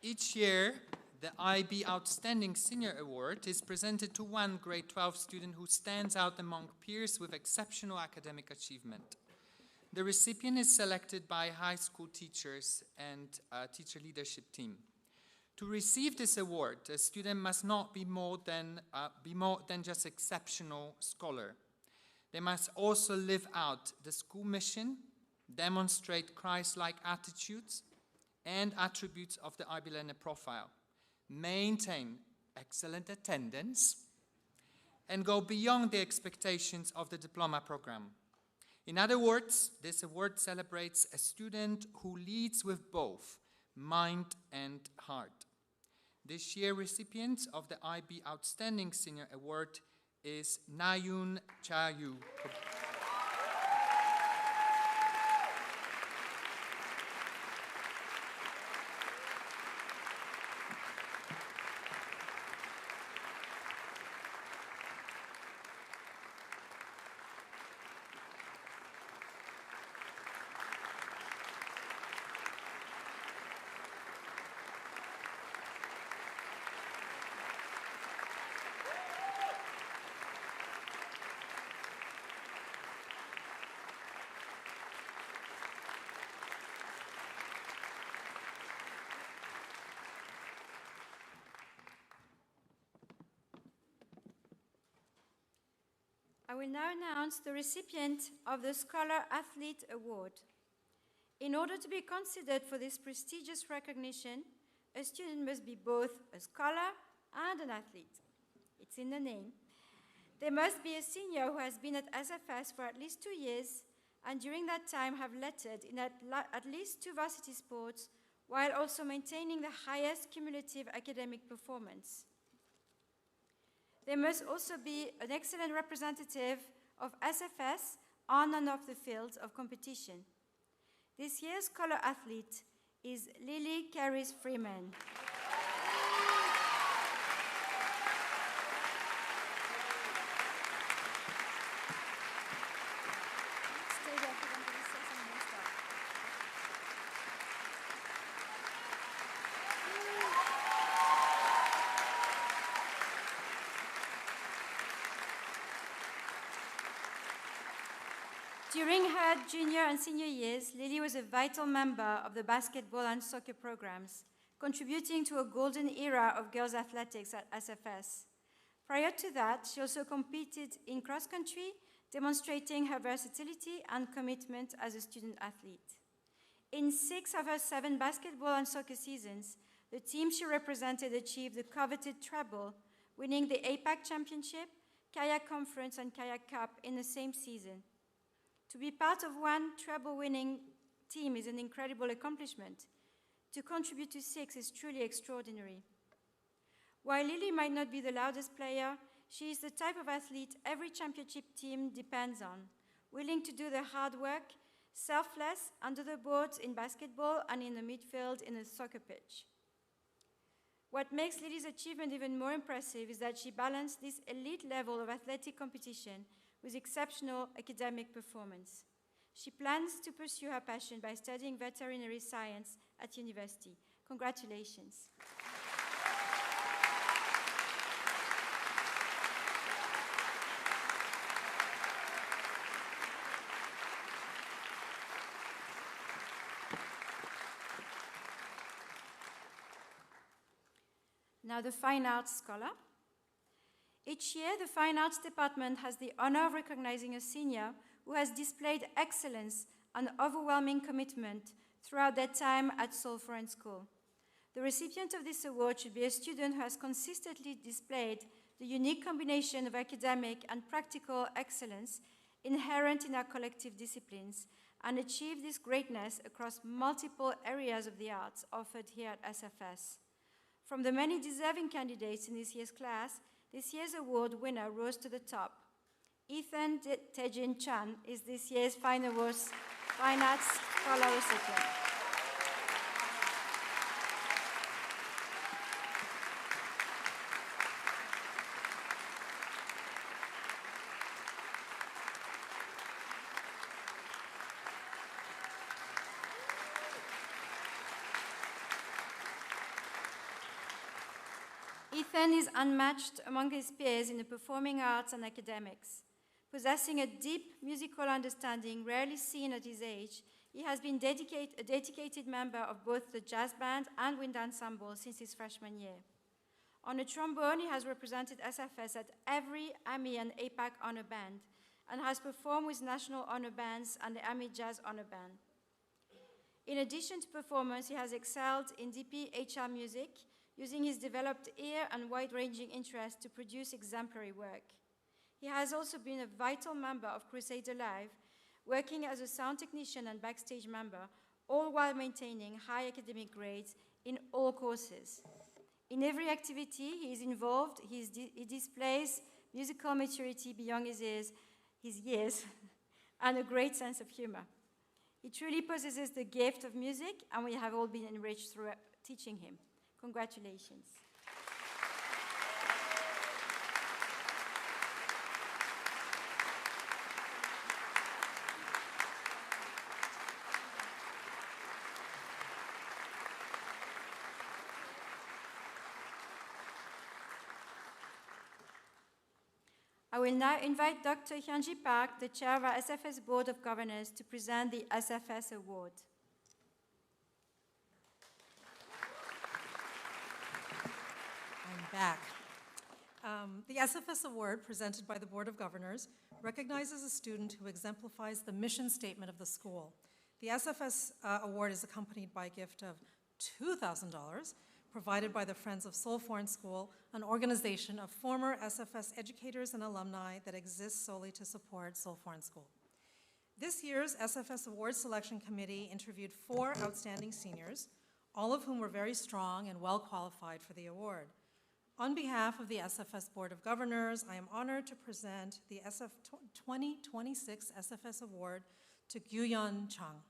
Each year, the IB Outstanding Senior Award is presented to one grade 12 student who stands out among peers with exceptional academic achievement. The recipient is selected by high school teachers and a teacher leadership team. To receive this award, a student must not be more than just exceptional scholar. They must also live out the school mission, demonstrate Christ-like attitudes, and attributes of the IB learner profile, maintain excellent attendance, and go beyond the expectations of the diploma program. In other words, this award celebrates a student who leads with both mind and heart. This year, recipient of the IB Outstanding Senior Award is Nayun Chayu. will now announce the recipient of the Scholar Athlete Award. In order to be considered for this prestigious recognition, a student must be both a scholar and an athlete. It's in the name. They must be a senior who has been at SFS for at least 2 years, and during that time have lettered in at least 2 varsity sports, while also maintaining the highest cumulative academic performance. They must also be an excellent representative of SFS on and off the fields of competition. This year's Scholar Athlete is Lily Caris Freeman. Stay there because I'm going to say some more stuff. During her junior and senior years, Lily was a vital member of the basketball and soccer programs, contributing to a golden era of girls' athletics at SFS. Prior to that, she also competed in cross-country, demonstrating her versatility and commitment as a student athlete. In 6 of her 7 basketball and soccer seasons, the team she represented achieved the coveted treble, winning the APAC Championship, Kayak Conference, and Kayak Cup in the same season. To be part of one treble-winning team is an incredible accomplishment. To contribute to 6 is truly extraordinary. While Lily might not be the loudest player, she is the type of athlete every championship team depends on, willing to do the hard work, selfless, under the boards in basketball and in the midfield in a soccer pitch. What makes Lily's achievement even more impressive is that she balanced this elite level of athletic competition with exceptional academic performance. She plans to pursue her passion by studying veterinary science at university. Congratulations. Now the Fine Arts Scholar. Each year, the Fine Arts Department has the honor of recognizing a senior who has displayed excellence and overwhelming commitment throughout their time at Seoul Foreign School. The recipient of this award should be a student who has consistently displayed the unique combination of academic and practical excellence inherent in our collective disciplines and achieved this greatness across multiple areas of the arts offered here at SFS. From the many deserving candidates in this year's class, this year's award winner rose to the top. Ethan Tejin Chan is this year's Fine Arts Scholar recipient. Ethan is unmatched among his peers in the performing arts and academics. Possessing a deep musical understanding rarely seen at his age, he has been a dedicated member of both the jazz band and wind ensemble since his freshman year. On the trombone, he has represented SFS at every AMI and APAC honor band and has performed with national honor bands and the AMI Jazz Honor Band. In addition to performance, he has excelled in DP/HR music, using his developed ear and wide-ranging interest to produce exemplary work. He has also been a vital member of Crusader Live, working as a sound technician and backstage member, all while maintaining high academic grades in all courses. In every activity he is involved, he displays musical maturity beyond his years and a great sense of humor. He truly possesses the gift of music, and we have all been enriched through teaching him. Congratulations. I will now invite Dr. Hyunji Park, the chair of our SFS Board of Governors, to present the SFS Award. I'm back. The SFS Award, presented by the Board of Governors, recognizes a student who exemplifies the mission statement of the school. The SFS Award is accompanied by a gift of $2,000 provided by the Friends of Seoul Foreign School, an organization of former SFS educators and alumni that exists solely to support Seoul Foreign School. This year's SFS Award Selection Committee interviewed 4 outstanding seniors, all of whom were very strong and well qualified for the award. On behalf of the SFS Board of Governors, I am honored to present the 2026 SFS Award to Gyu-yeon Chung.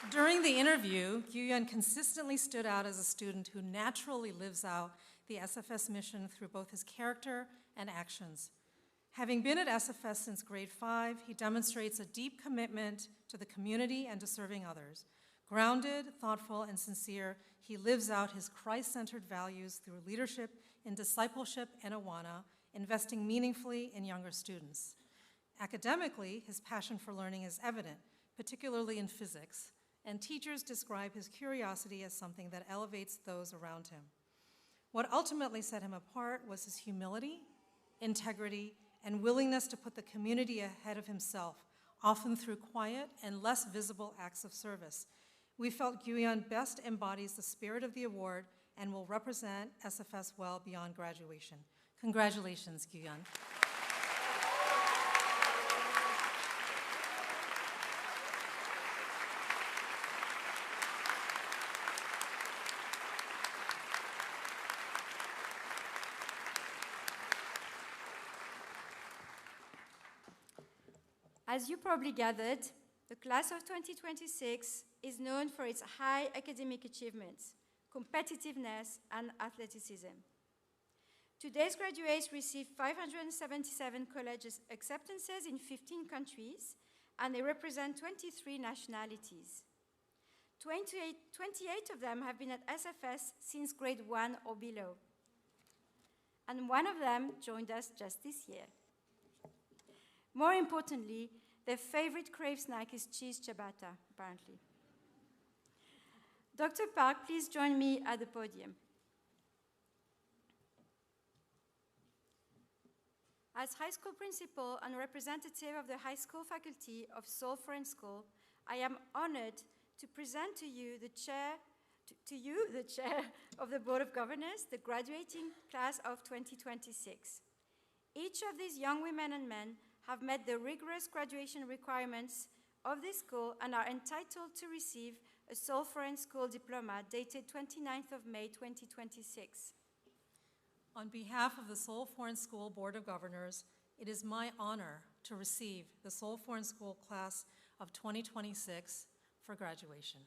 During the interview, Gyu-yeon consistently stood out as a student who naturally lives out the SFS mission through both his character and actions. Having been at SFS since grade 5, he demonstrates a deep commitment to the community and to serving others. Grounded, thoughtful, and sincere, he lives out his Christ-centered values through leadership in discipleship and Awana, investing meaningfully in younger students. Academically, his passion for learning is evident, particularly in physics, and teachers describe his curiosity as something that elevates those around him. What ultimately set him apart was his humility, integrity, and willingness to put the community ahead of himself, often through quiet and less visible acts of service. We felt Gyu-yeon best embodies the spirit of the award and will represent SFS well beyond graduation. Congratulations, Gyu-yeon. As you probably gathered, the class of 2026 is known for its high academic achievements, competitiveness, and athleticism. Today's graduates received 577 college acceptances in 15 countries, and they represent 23 nationalities. 28 of them have been at SFS since grade 1 or below, and one of them joined us just this year. More importantly, their favorite crave snack is cheese ciabatta, apparently. Dr. Park, please join me at the podium. As high school principal and representative of the high school faculty of Seoul Foreign School, I am honored to present to you the chair of the Board of Governors, the graduating class of 2026. Each of these young women and men have met the rigorous graduation requirements of this school and are entitled to receive a Seoul Foreign School diploma dated 29th of May 2026. On behalf of the Seoul Foreign School Board of Governors, it is my honor to receive the Seoul Foreign School class of 2026 for graduation.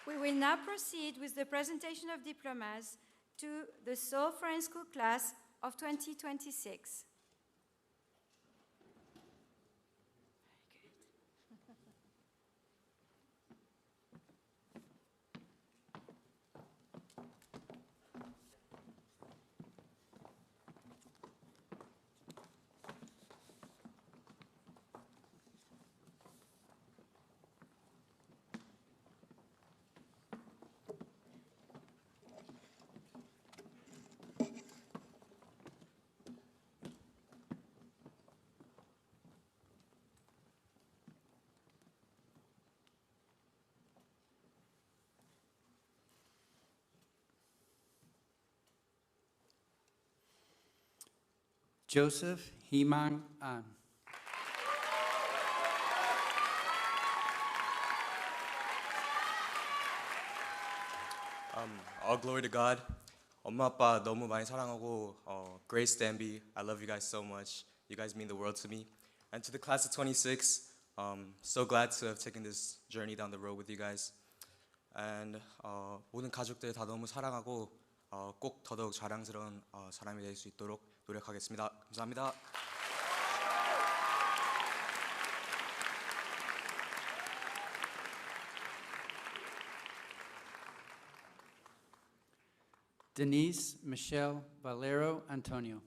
We will now proceed with the presentation of diplomas to the Seoul Foreign School class of 2026. Joseph Himang An. All glory to God. 엄마 아빠 너무 많이 사랑하고 Grace, Danby, I love you guys so much. You guys mean the world to me. And to the class of 26, so glad to have taken this journey down the road with you guys. And 모든 가족들 다 너무 사랑하고 꼭 더더욱 자랑스러운 사람이 될 수 있도록 노력하겠습니다. 감사합니다. Denise Michelle Valero Antonio.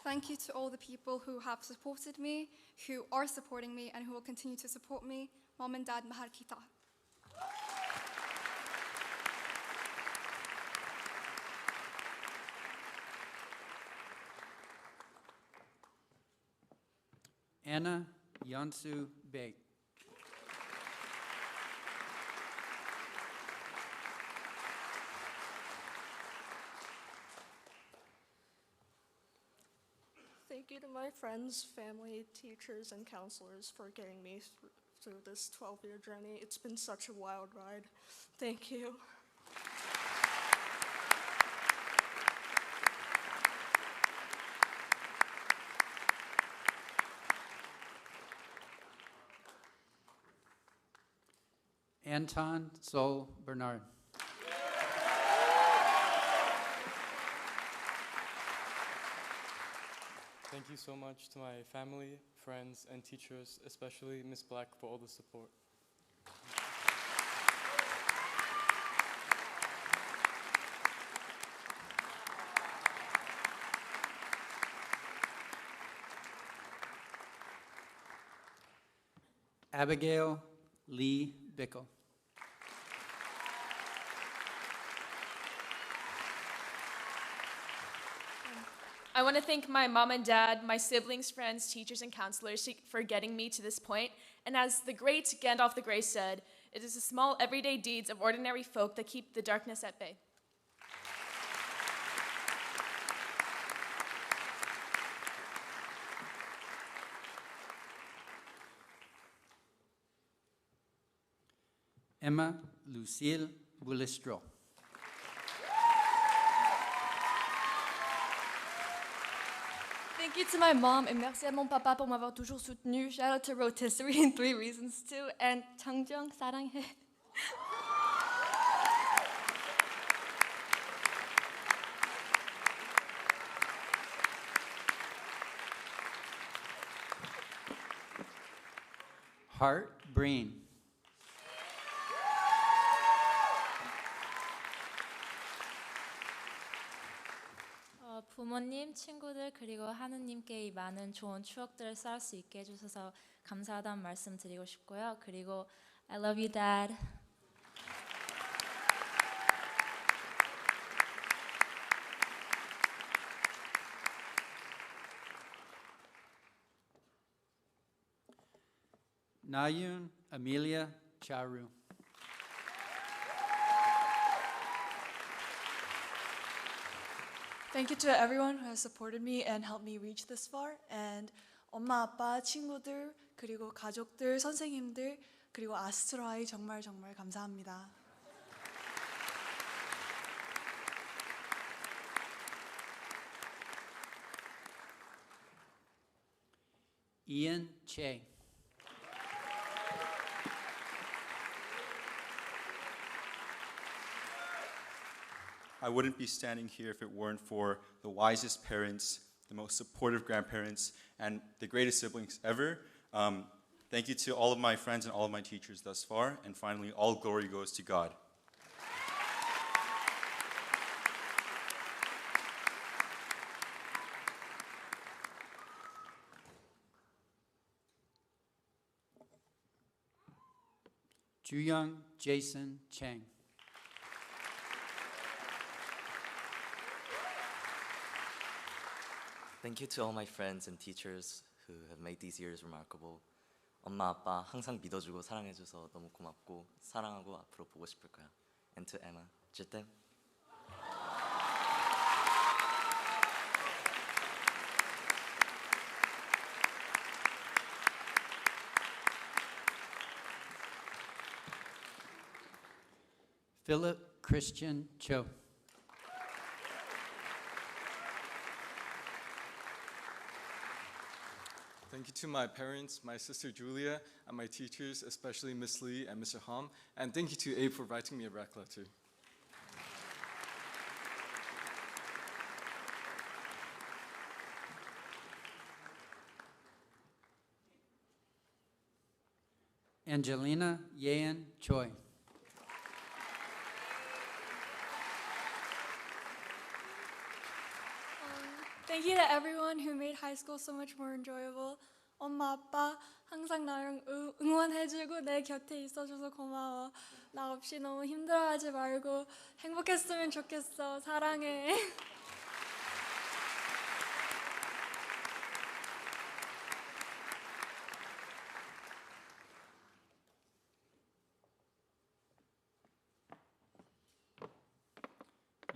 Thank you to all the people who have supported me, who are supporting me, and who will continue to support me. Mom and Dad, mahal kita. Anna Yansu Beg. Thank you to my friends, family, teachers, and counselors for getting me through this 12-year journey. It's been such a wild ride. Thank you. Anton Sol Bernard. Thank you so much to my family, friends, and teachers, especially Ms. Black, for all the support. Abigail Lee Bickle. I want to thank my mom and dad, my siblings, friends, teachers, and counselors for getting me to this point. And as the great Gandalf the Grey said, it is the small everyday deeds of ordinary folk that keep the darkness at bay. Emma Lucille Bullistro. Thank you to my mom and merci à mon papa pour m'avoir toujours soutenu. Shout out to Rotisserie and 3 Reasons too. And Changjung 사랑해. Hart Breen. 부모님, 친구들 그리고 하느님께 이 많은 좋은 추억들을 쌓을 수 있게 해주셔서 감사하다는 말씀 드리고 싶고요. 그리고 I love you, Dad. Nayun Amelia Charu. Thank you to everyone who has supported me and helped me reach this far. And 엄마, 아빠, 친구들, 그리고 가족들, 선생님들, 그리고 아스트로아이 정말 정말 감사합니다. Ian Che. I wouldn't be standing here if it weren't for the wisest parents, the most supportive grandparents, and the greatest siblings ever. Thank you to all of my friends and all of my teachers thus far. And finally, all glory goes to God. Juyoung Jason Chang. Thank you to all my friends and teachers who have made these years remarkable. 엄마, 아빠 항상 믿어주고 사랑해줘서 너무 고맙고 사랑하고 앞으로 보고 싶을 거야. And to Emma, je t'aime. Philip Christian Cho. Thank you to my parents, my sister Julia, and my teachers, especially Miss Lee and Mr. Hom. And thank you to Abe for writing me a rec letter. Angelina Yean Choi. Thank you to everyone who made high school so much more enjoyable. 엄마, 아빠 항상 나를 응원해주고 내 곁에 있어줘서 고마워. 나 없이 너무 힘들어하지 말고 행복했으면 좋겠어. 사랑해.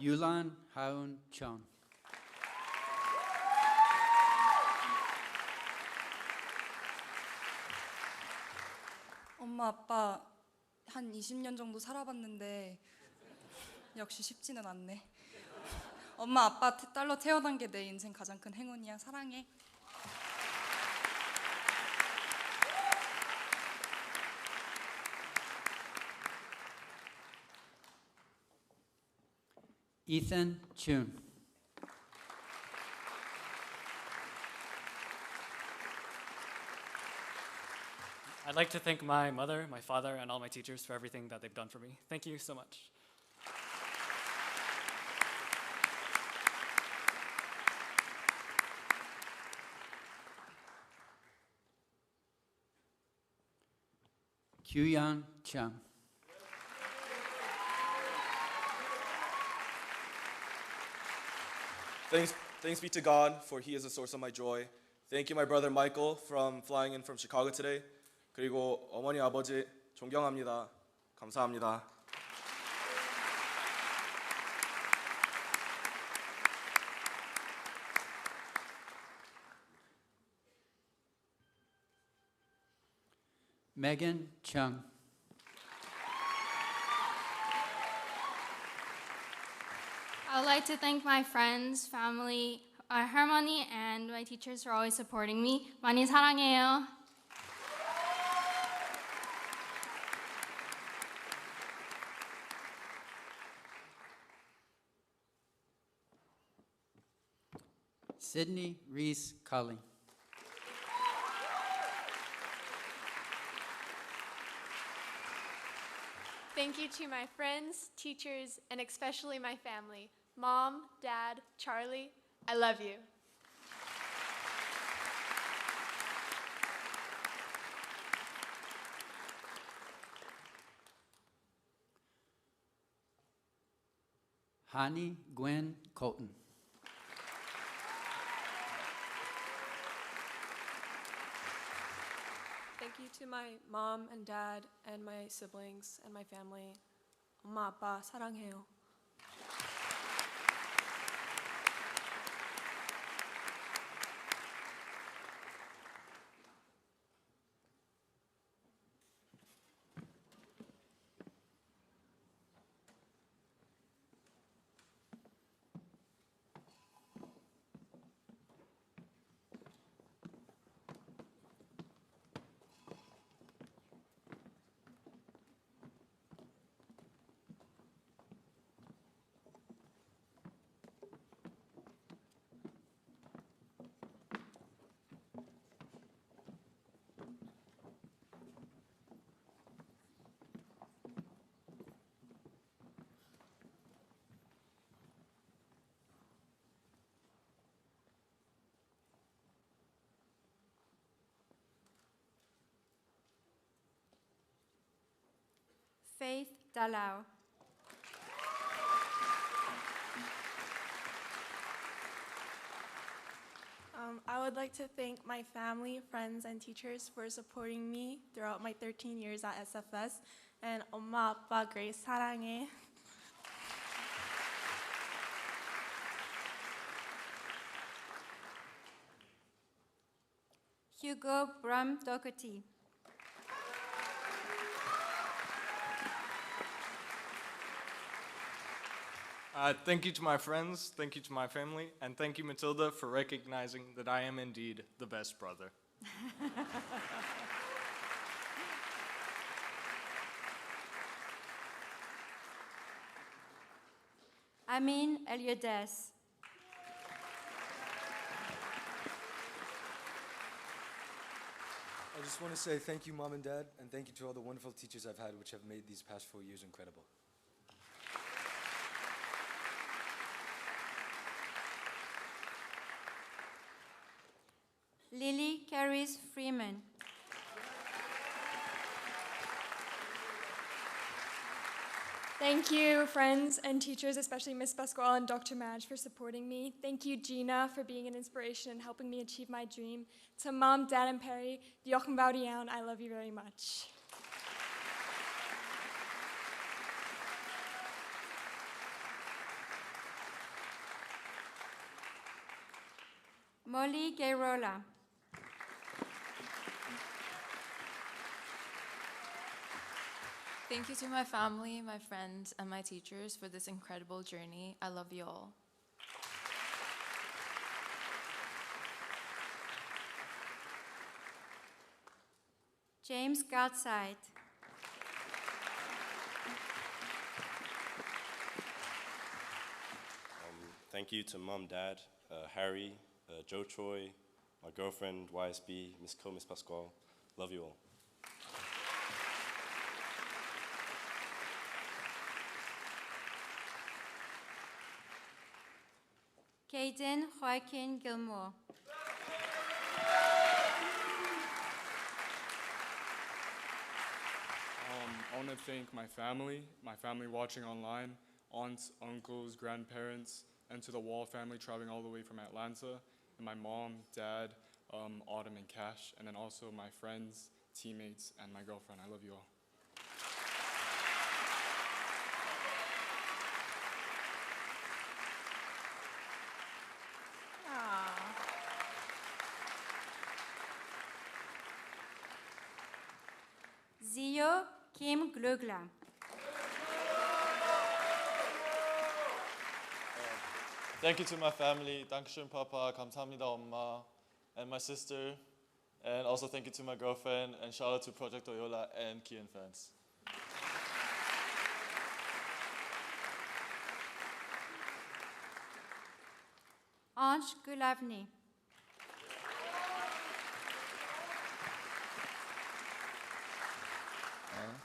Yulan Haun Chong. 엄마 아빠 한 20년 정도 살아봤는데 역시 쉽지는 않네. 엄마 아빠 딸로 태어난 게 내 인생 가장 큰 행운이야. 사랑해. Ethan Chun. I'd like to thank my mother, my father, and all my teachers for everything that they've done for me. Thank you so much. Kyuyan Chung. Thanks be to God, for He is the source of my joy. Thank you, my brother Michael, from flying in from Chicago today. 그리고 어머니, 아버지 존경합니다. 감사합니다. Megan Chung. I would like to thank my friends, family, Harmony, and my teachers for always supporting me. 많이 사랑해요. Sydney Reese Cully. Thank you to my friends, teachers, and especially my family. Mom, Dad, Charlie, I love you. Hani Gwen Colton. Thank you to my mom and dad and my siblings and my family. 엄마, 아빠 사랑해요. Faith Dalao. I would like to thank my family, friends, and teachers for supporting me throughout my 13 years at SFS. And 엄마, 아빠, Grace, 사랑해. Hugo Bram Doherty. Thank you to my friends, thank you to my family, and thank you, Matilda, for recognizing that I am indeed the best brother. Amin Eliades. I just want to say thank you, Mom and Dad, and thank you to all the wonderful teachers I've had, which have made these past 4 years incredible. Lily Caris Freeman. Thank you, friends and teachers, especially Miss Pasquale and Dr. Madge, for supporting me. Thank you, Gina, for being an inspiration and helping me achieve my dream. To Mom, Dad, and Perry, Jochen Baudian, I love you very much. Molly Gayrola. Thank you to my family, my friends, and my teachers for this incredible journey. I love you all. James Gardside. Thank you to Mom, Dad, Harry, Joe Troy, my girlfriend, YSB, Miss Co, Miss Pasquale. Love you all. Caden Joaquin Gilmore. I want to thank my family watching online, aunts, uncles, grandparents, and to the Wall family traveling all the way from Atlanta, and my mom, dad, Autumn and Cash, and then also my friends, teammates, and my girlfriend. I love you all. Zio Kim Glugla. Thank you to my family. Dankeschön, Papa. 감사합니다, Oma. And my sister. And also thank you to my girlfriend. And shout out to Project Oyola and Kian fans. Ange Gulavni.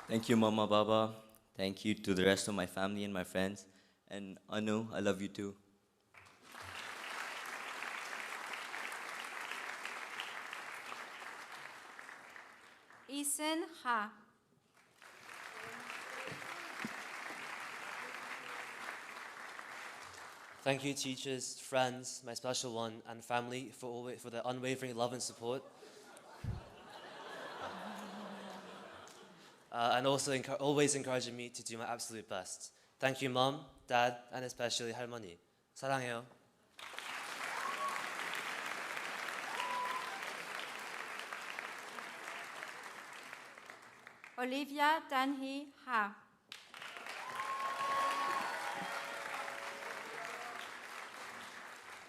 Thank you, Mama, Baba. Thank you to the rest of my family and my friends. And Anu, I love you too. Ethan Ha. Thank you, teachers, friends, my special one, and family for the unwavering love and support. And also always encouraging me to do my absolute best. Thank you, Mom, Dad, and especially 할머니. 사랑해요. Olivia Danhi Ha.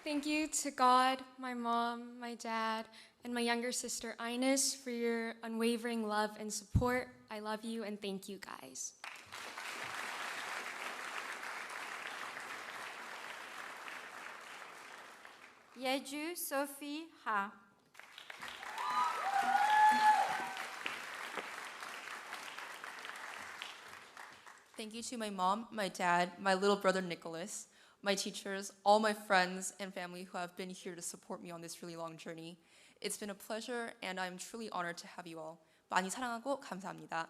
Thank you to God, my mom, my dad, and my younger sister Ines for your unwavering love and support. I love you and thank you guys. Yeju Sophie Ha. Thank you to my mom, my dad, my little brother Nicholas, my teachers, all my friends and family who have been here to support me on this really long journey. It's been a pleasure and I'm truly honored to have you all. 많이 사랑하고 감사합니다.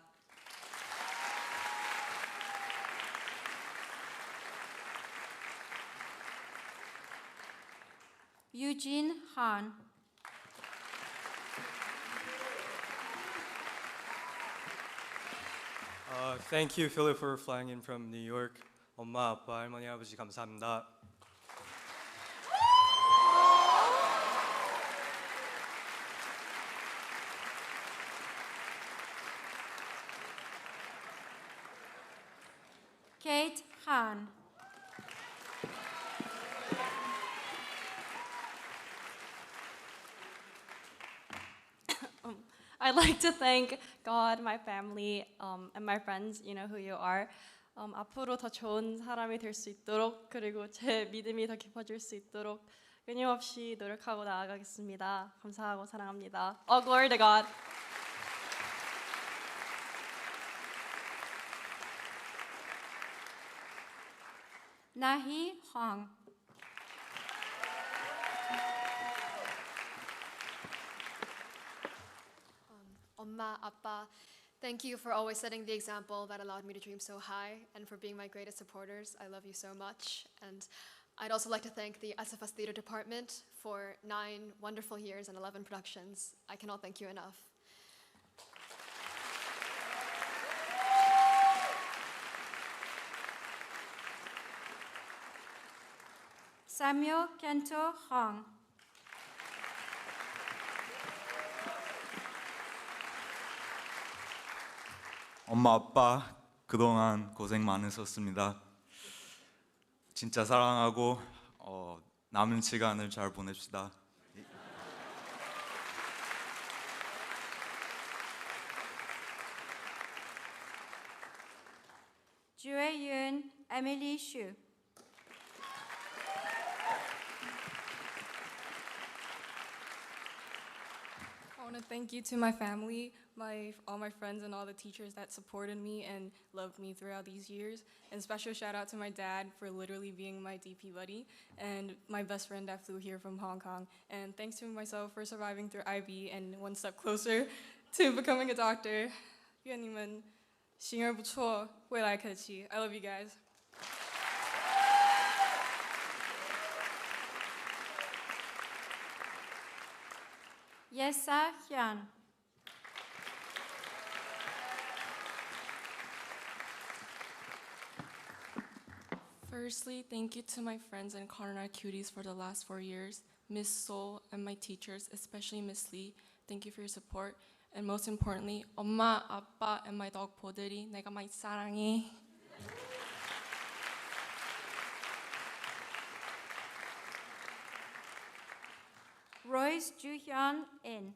Eugene Han. Thank you, Philip, for flying in from New York. 엄마, 아빠, 할머니, 아버지 감사합니다. Kate Han. I'd like to thank God, my family, and my friends. You know who you are. 앞으로 더 좋은 사람이 될 수 있도록 그리고 제 믿음이 더 깊어질 수 있도록 끊임없이 노력하고 나아가겠습니다. 감사하고 사랑합니다. All glory to God. Nahi Hong. 엄마, 아빠, thank you for always setting the example that allowed me to dream so high and for being my greatest supporters. I love you so much. And I'd also like to thank the SFS Theater Department for 9 wonderful years and 11 productions. I cannot thank you enough. Samuel Kento Hong. 엄마 아빠 그동안 고생 많으셨습니다. 진짜 사랑하고 남은 시간을 잘 보냅시다. Jueyun Emily Shu. I want to thank you to my family, all my friends, and all the teachers that supported me and loved me throughout these years. And special shout out to my dad for literally being my DP buddy, and my best friend that flew here from Hong Kong. And thanks to myself for surviving through IB and one step closer to becoming a doctor. 愿你们行而不错，未来可期. I love you guys. Yesa Hyun. Firstly, thank you to my friends and Conrad Cuties for the last 4 years, Miss Seoul and my teachers, especially Miss Lee. Thank you for your support. And most importantly, 엄마, 아빠, and my dog 보들이 내가 많이 사랑해. Royce Juhyun In.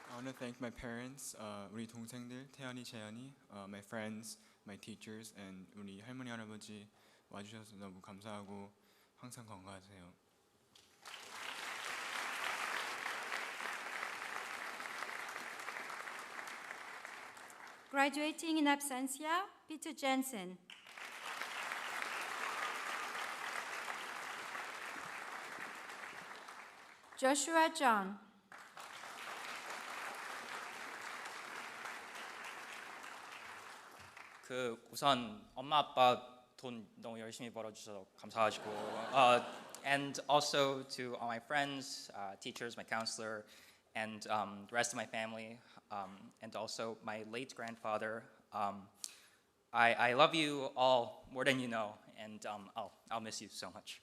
I want to thank my parents, 우리 동생들 태연이, 재현이, my friends, my teachers, and 우리 할머니 할아버지 와주셔서 너무 감사하고 항상 건강하세요. Graduating in absentia, Peter Jensen. Joshua John. 우선 엄마 아빠 돈 너무 열심히 벌어주셔서 감사하시고 and also to all my friends, teachers, my counselor, and the rest of my family, and also my late grandfather. I love you all more than you know, and I'll miss you so much.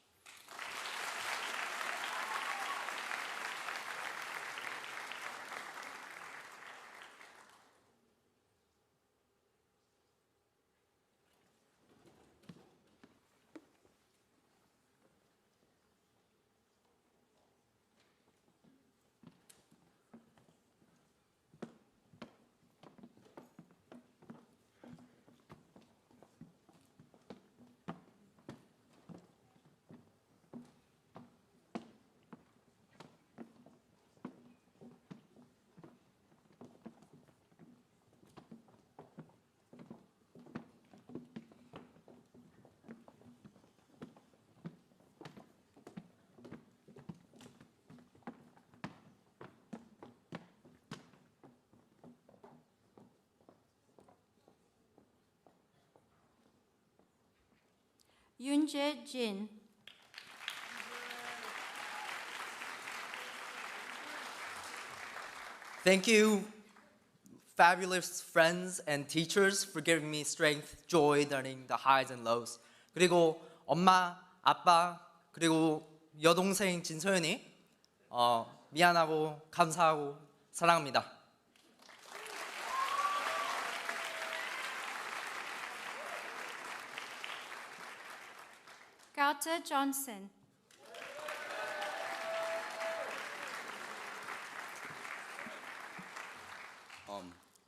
Yoonjae Jin. Thank you, fabulous friends and teachers, for giving me strength, joy during the highs and lows. 그리고 엄마, 아빠, 그리고 여동생 진소연이 미안하고 감사하고 사랑합니다. Carter Johnson.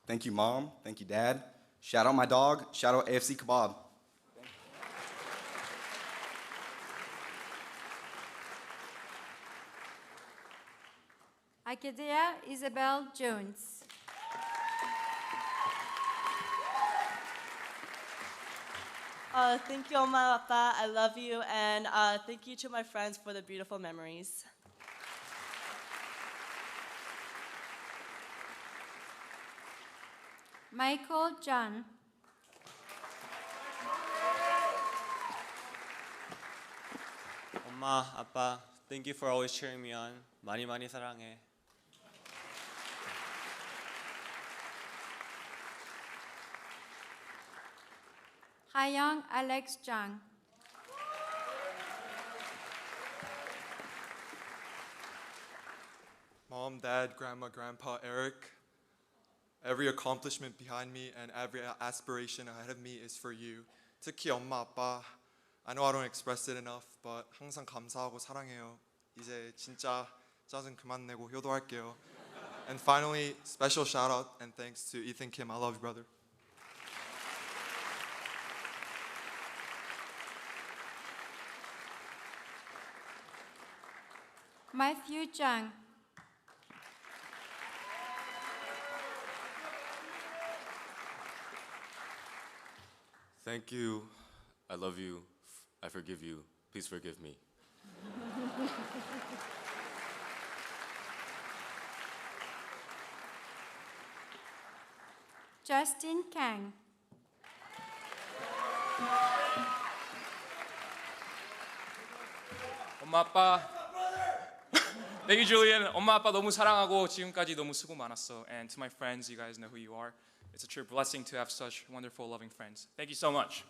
Thank you, Mom. Thank you, Dad. Shout out my dog. Shout out AFC Kebab. Akedea Isabel Jones. Thank you, Oma Appa. I love you, and thank you to my friends for the beautiful memories. Michael John. 엄마, 아빠, thank you for always cheering me on. 많이 많이 사랑해. Hyung Alex Jang. Mom, Dad, Grandma, Grandpa, Eric, every accomplishment behind me and every aspiration ahead of me is for you. 특히 엄마, 아빠. I know I don't express it enough, but 항상 감사하고 사랑해요. 이제 진짜 짜증 그만 내고 효도할게요. And finally, special shout out and thanks to Ethan Kim. I love you, brother. Matthew Zhang. Thank you. I love you. I forgive you. Please forgive me. Justin Kang. 엄마 아빠 Thank you, Julian. 엄마 아빠 너무 사랑하고 지금까지 너무 수고 많았어. And to my friends, you guys know who you are. It's a true blessing to have such wonderful, loving friends. Thank you so much.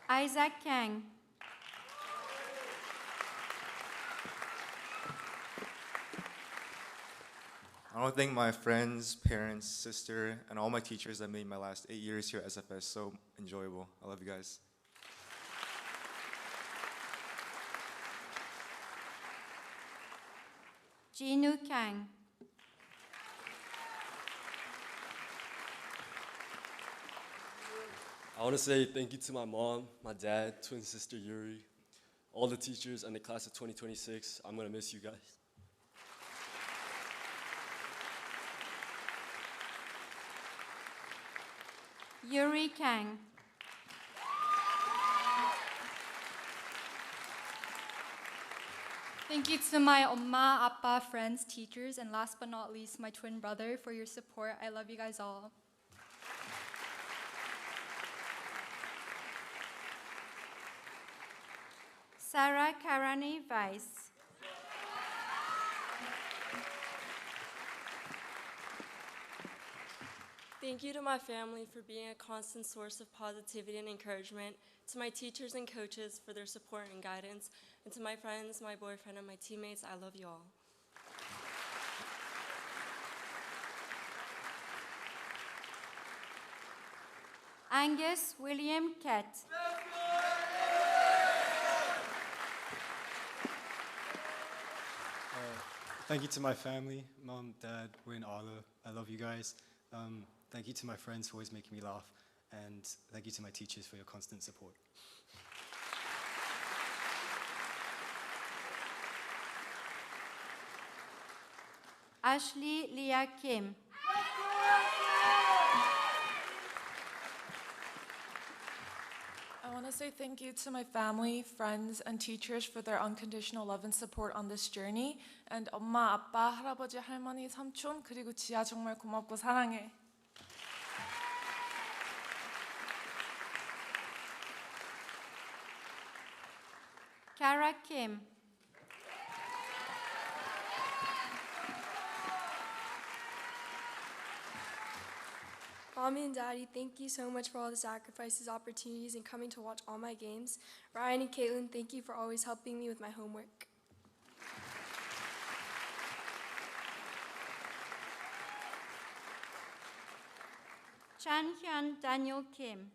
Isaac Kang. I want to thank my friends, parents, sister, and all my teachers that made my last 8 years here at SFS so enjoyable. I love you guys. Jinu Kang. I want to say thank you to my mom, my dad, twin sister Yuri, all the teachers, and the class of 2026. I'm going to miss you guys. Yuri Kang. Thank you to my Oma, Appa, friends, teachers, and last but not least, my twin brother for your support. I love you guys all. Sarah Karani Weiss. Thank you to my family for being a constant source of positivity and encouragement, to my teachers and coaches for their support and guidance, and to my friends, my boyfriend, and my teammates, I love you all. Angus William Kett. Thank you to my family, Mom, Dad, Win, Arlo. I love you guys. Thank you to my friends for always making me laugh. And thank you to my teachers for your constant support. Ashley Leah Kim. I want to say thank you to my family, friends, and teachers for their unconditional love and support on this journey. And 엄마, 아빠, 할아버지, 할머니, 삼촌, 그리고 지아 정말 고맙고 사랑해. Kara Kim. Mommy and Daddy, thank you so much for all the sacrifices, opportunities, and coming to watch all my games. Ryan and Caitlin, thank you for always helping me with my homework. Chan Hyun Daniel Kim.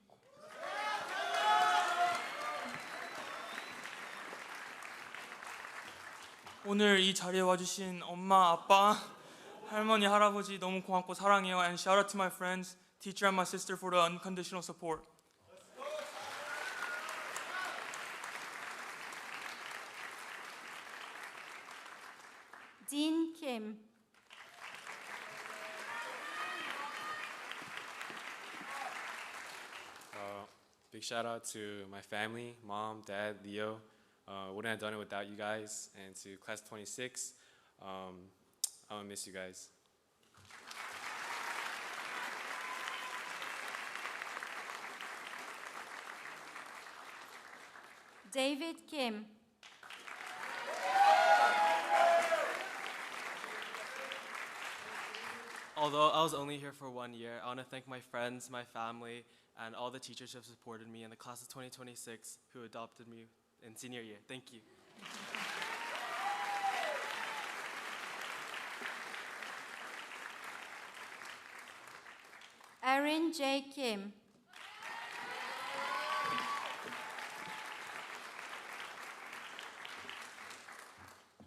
오늘 이 자리에 와주신 엄마, 아빠, 할머니, 할아버지 너무 고맙고 사랑해요. And shout out to my friends, teacher and my sister for the unconditional support. Dean Kim. Big shout out to my family, mom, dad, Leo. Wouldn't have done it without you guys. And to class 26, I'm gonna miss you guys. David Kim. Although I was only here for 1 year, I want to thank my friends, my family, and all the teachers who have supported me in the class of 2026 who adopted me in senior year. Thank you. Erin J. Kim.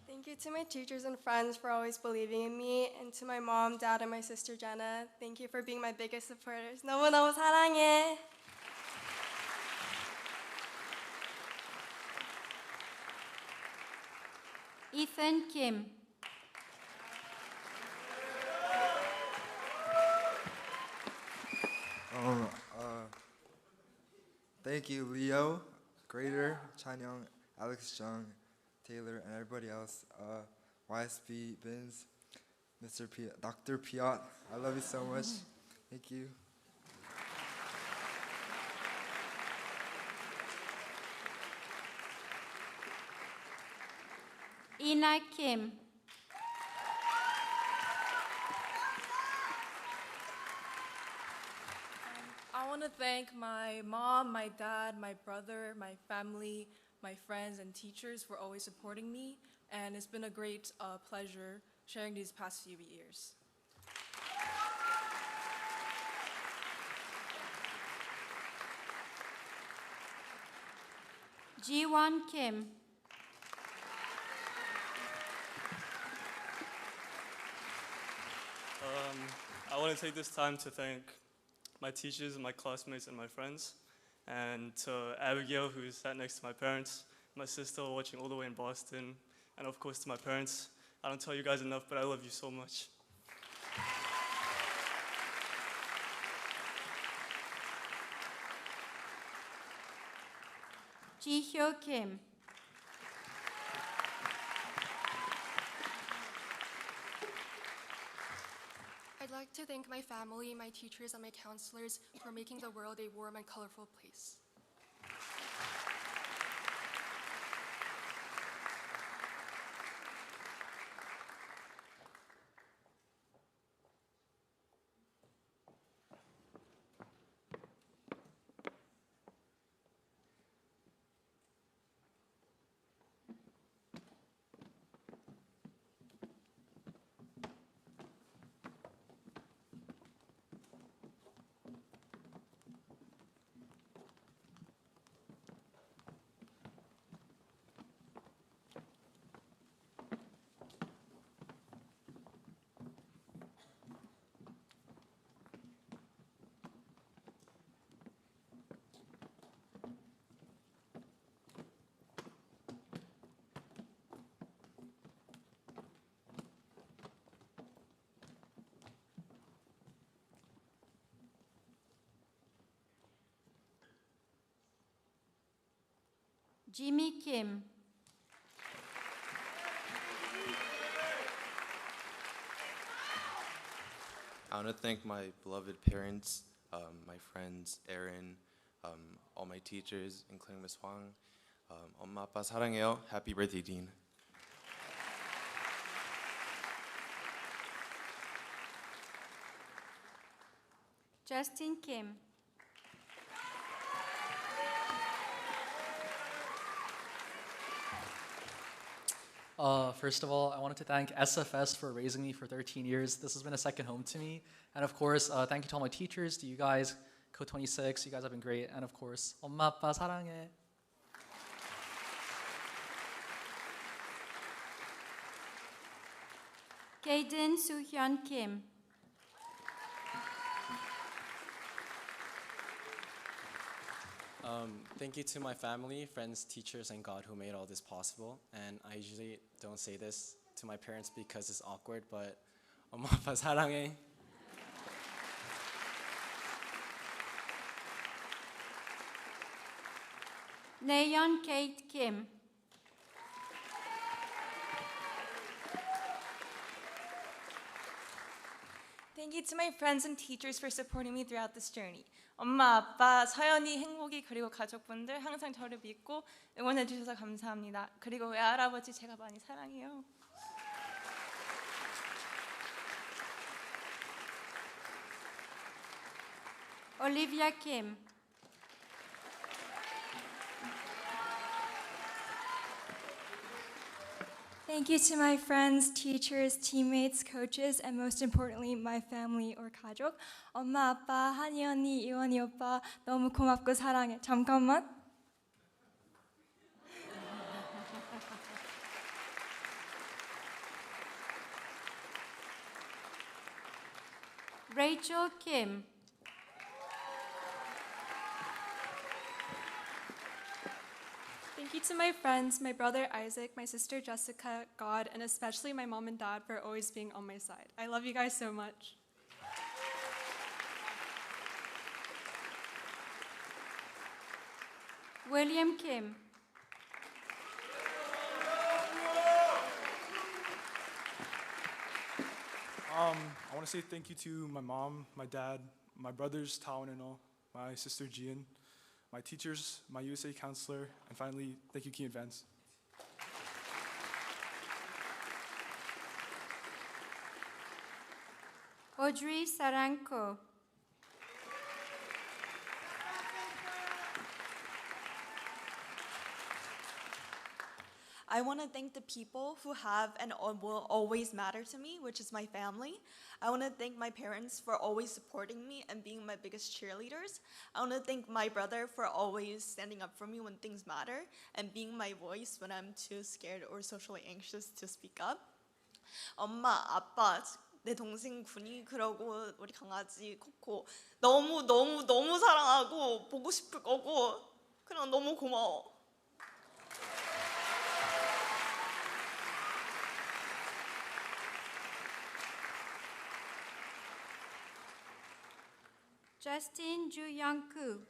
Thank you to my teachers and friends for always believing in me, and to my mom, dad, and my sister Jenna. Thank you for being my biggest supporters. 너무너무 사랑해. Ethan Kim. Thank you, Leo, Grader, Chanyoung, Alex Jung, Taylor, and everybody else. YSB, Bins, Mr. Dr. Piot, I love you so much. Thank you. Ina Kim. I want to thank my mom, my dad, my brother, my family, my friends, and teachers for always supporting me. And it's been a great pleasure sharing these past few years. Jiwon Kim. I want to take this time to thank my teachers and my classmates and my friends, and to Abigail, who sat next to my parents, my sister watching all the way in Boston, and of course to my parents. I don't tell you guys enough, but I love you so much. Ji-hyo Kim. I'd like to thank my family, my teachers, and my counselors for making the world a warm and colorful place. Jimmy Kim. I want to thank my beloved parents, my friends, Aaron, all my teachers, including Miss Hwang. 엄마, 아빠 사랑해요. Happy birthday, Dean. Justin Kim. First of all, I wanted to thank SFS for raising me for 13 years. This has been a second home to me. And of course, thank you to all my teachers, to you guys, Code 26, you guys have been great. And of course, 엄마, 아빠 사랑해. Kaden Soo-hyun Kim. Thank you to my family, friends, teachers, and God who made all this possible. And I usually don't say this to my parents because it's awkward, but 엄마 아빠 사랑해. Nayeon Kate Kim. Thank you to my friends and teachers for supporting me throughout this journey. 엄마, 아빠, 서연이, 행복이 그리고 가족분들 항상 저를 믿고 응원해 주셔서 감사합니다. 그리고 외할아버지 제가 많이 사랑해요. Olivia Kim. Thank you to my friends, teachers, teammates, coaches, and most importantly, my family or 가족. 엄마, 아빠, 한이 언니, 이원이 오빠 너무 고맙고 사랑해. 잠깐만. Rachel Kim. Thank you to my friends, my brother Isaac, my sister Jessica, God, and especially my mom and dad for always being on my side. I love you guys so much. William Kim. I want to say thank you to my mom, my dad, my brothers, Tao and all, my sister Jian, my teachers, my USA counselor, and finally, thank you, Key and Vance. Audrey Saranko. I want to thank the people who have and will always matter to me, which is my family. I want to thank my parents for always supporting me and being my biggest cheerleaders. I want to thank my brother for always standing up for me when things matter and being my voice when I'm too scared or socially anxious to speak up. 엄마, 아빠, 내 동생 군이 그러고 우리 강아지 코코 너무 사랑하고 보고 싶을 거고 그냥 너무 고마워. Justin Ju-young-koo.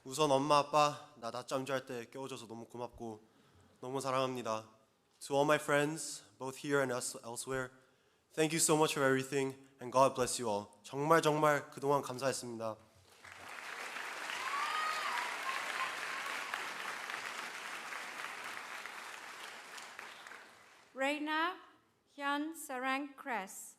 우선 엄마 아빠 나 낮잠 잘 때 깨워줘서 너무 고맙고 너무 사랑합니다. To all my friends, both here and elsewhere, thank you so much for everything and God bless you all. 정말 그동안 감사했습니다. Reina Hyun Sarang Kress.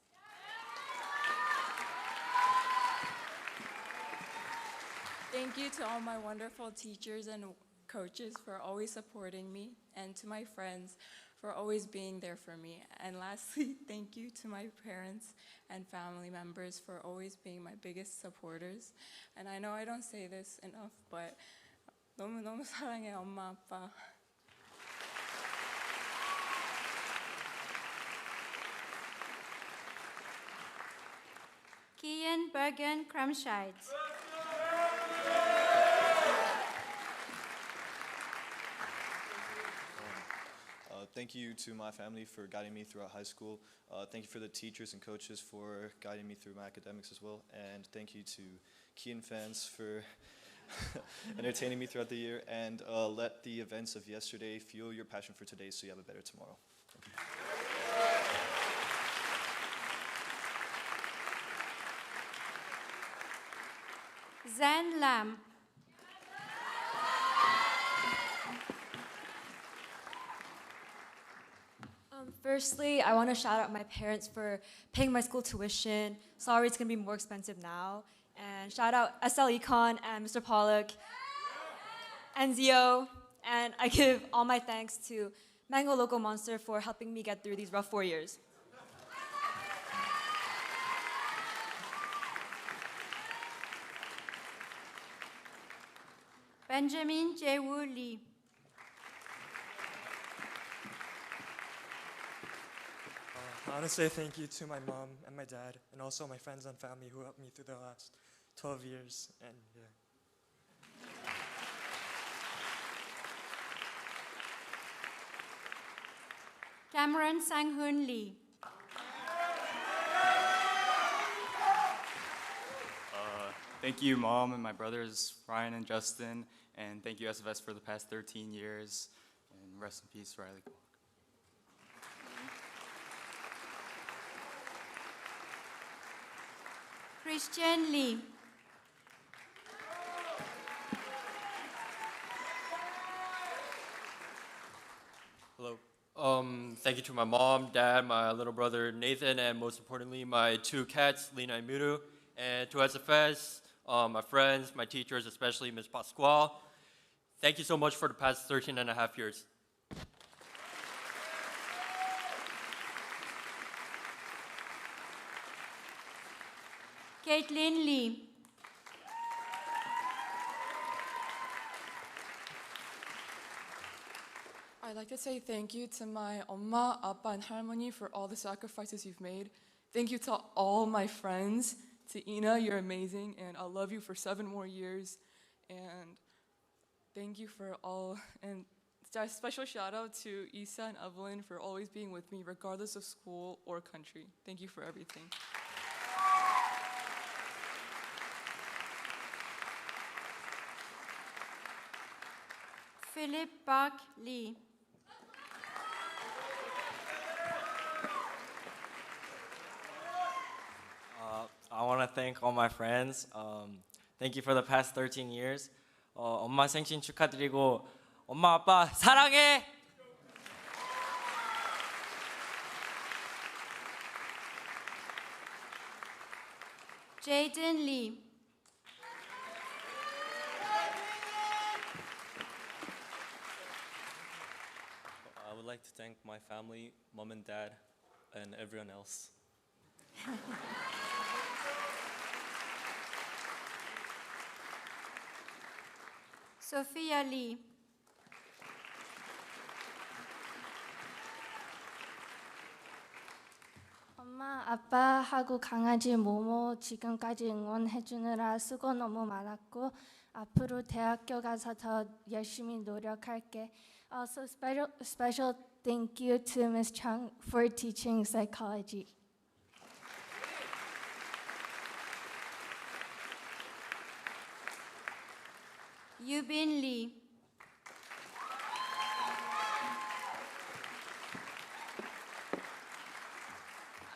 Thank you to all my wonderful teachers and coaches for always supporting me, and to my friends for always being there for me. And lastly, thank you to my parents and family members for always being my biggest supporters. And I know I don't say this enough, but 너무 사랑해 엄마 아빠. Kian Bergen Krumscheid. Thank you to my family for guiding me throughout high school. Thank you for the teachers and coaches for guiding me through my academics as well. And thank you to Kian fans for entertaining me throughout the year. And let the events of yesterday fuel your passion for today so you have a better tomorrow. Zan Lam. Firstly, I want to shout out my parents for paying my school tuition. Sorry, it's going to be more expensive now. And shout out SL Econ and Mr. Pollock and Zio. And I give all my thanks to Mango Loco Monster for helping me get through these rough 4 years. Benjamin Jae-woo Lee. I want to say thank you to my mom and my dad, and also my friends and family who helped me through the last 12 years. And yeah. Cameron Sang-hoon Lee. Thank you, Mom, and my brothers, Ryan and Justin, and thank you, SFS, for the past 13 years. And rest in peace, Riley. Christian Lee. Hello. Thank you to my mom, dad, my little brother Nathan, and most importantly, my two cats, Lena and Muru, and to SFS, my friends, my teachers, especially Ms. Pasquale. Thank you so much for the past 13 and a half years. Caitlin Lee. I'd like to say thank you to my 엄마, 아빠, and 할머니 for all the sacrifices you've made. Thank you to all my friends. To Ina, you're amazing, and I'll love you for 7 more years. And thank you for all, and a special shout out to Isa and Evelyn for always being with me, regardless of school or country. Thank you for everything. Philip Park Lee. I want to thank all my friends. Thank you for the past 13 years. 엄마 생신 축하드리고 엄마 아빠 사랑해. Jaden Lee. I would like to thank my family, mom and dad, and everyone else. Sophia Lee. 엄마, 아빠하고 강아지 모모 지금까지 응원해주느라 수고 너무 많았고 앞으로 대학교 가서 더 열심히 노력할게. Also, special thank you to Ms. Chung for teaching psychology. Yubin Lee.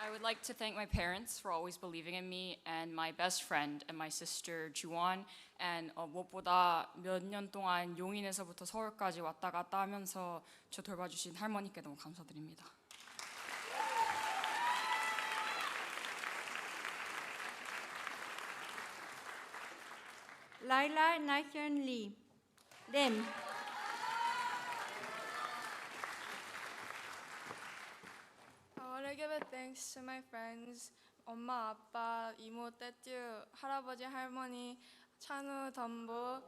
I would like to thank my parents for always believing in me, and my best friend and my sister Juwon. And 무엇보다 몇 년 동안 용인에서부터 서울까지 왔다 갔다 하면서 저 돌봐주신 할머니께 너무 감사드립니다. Laila Nahyun Lee. Lim. I want to give a thanks to my friends, 엄마, 아빠, 이모, 떼쭈, 할아버지, 할머니, 찬우, 덤보.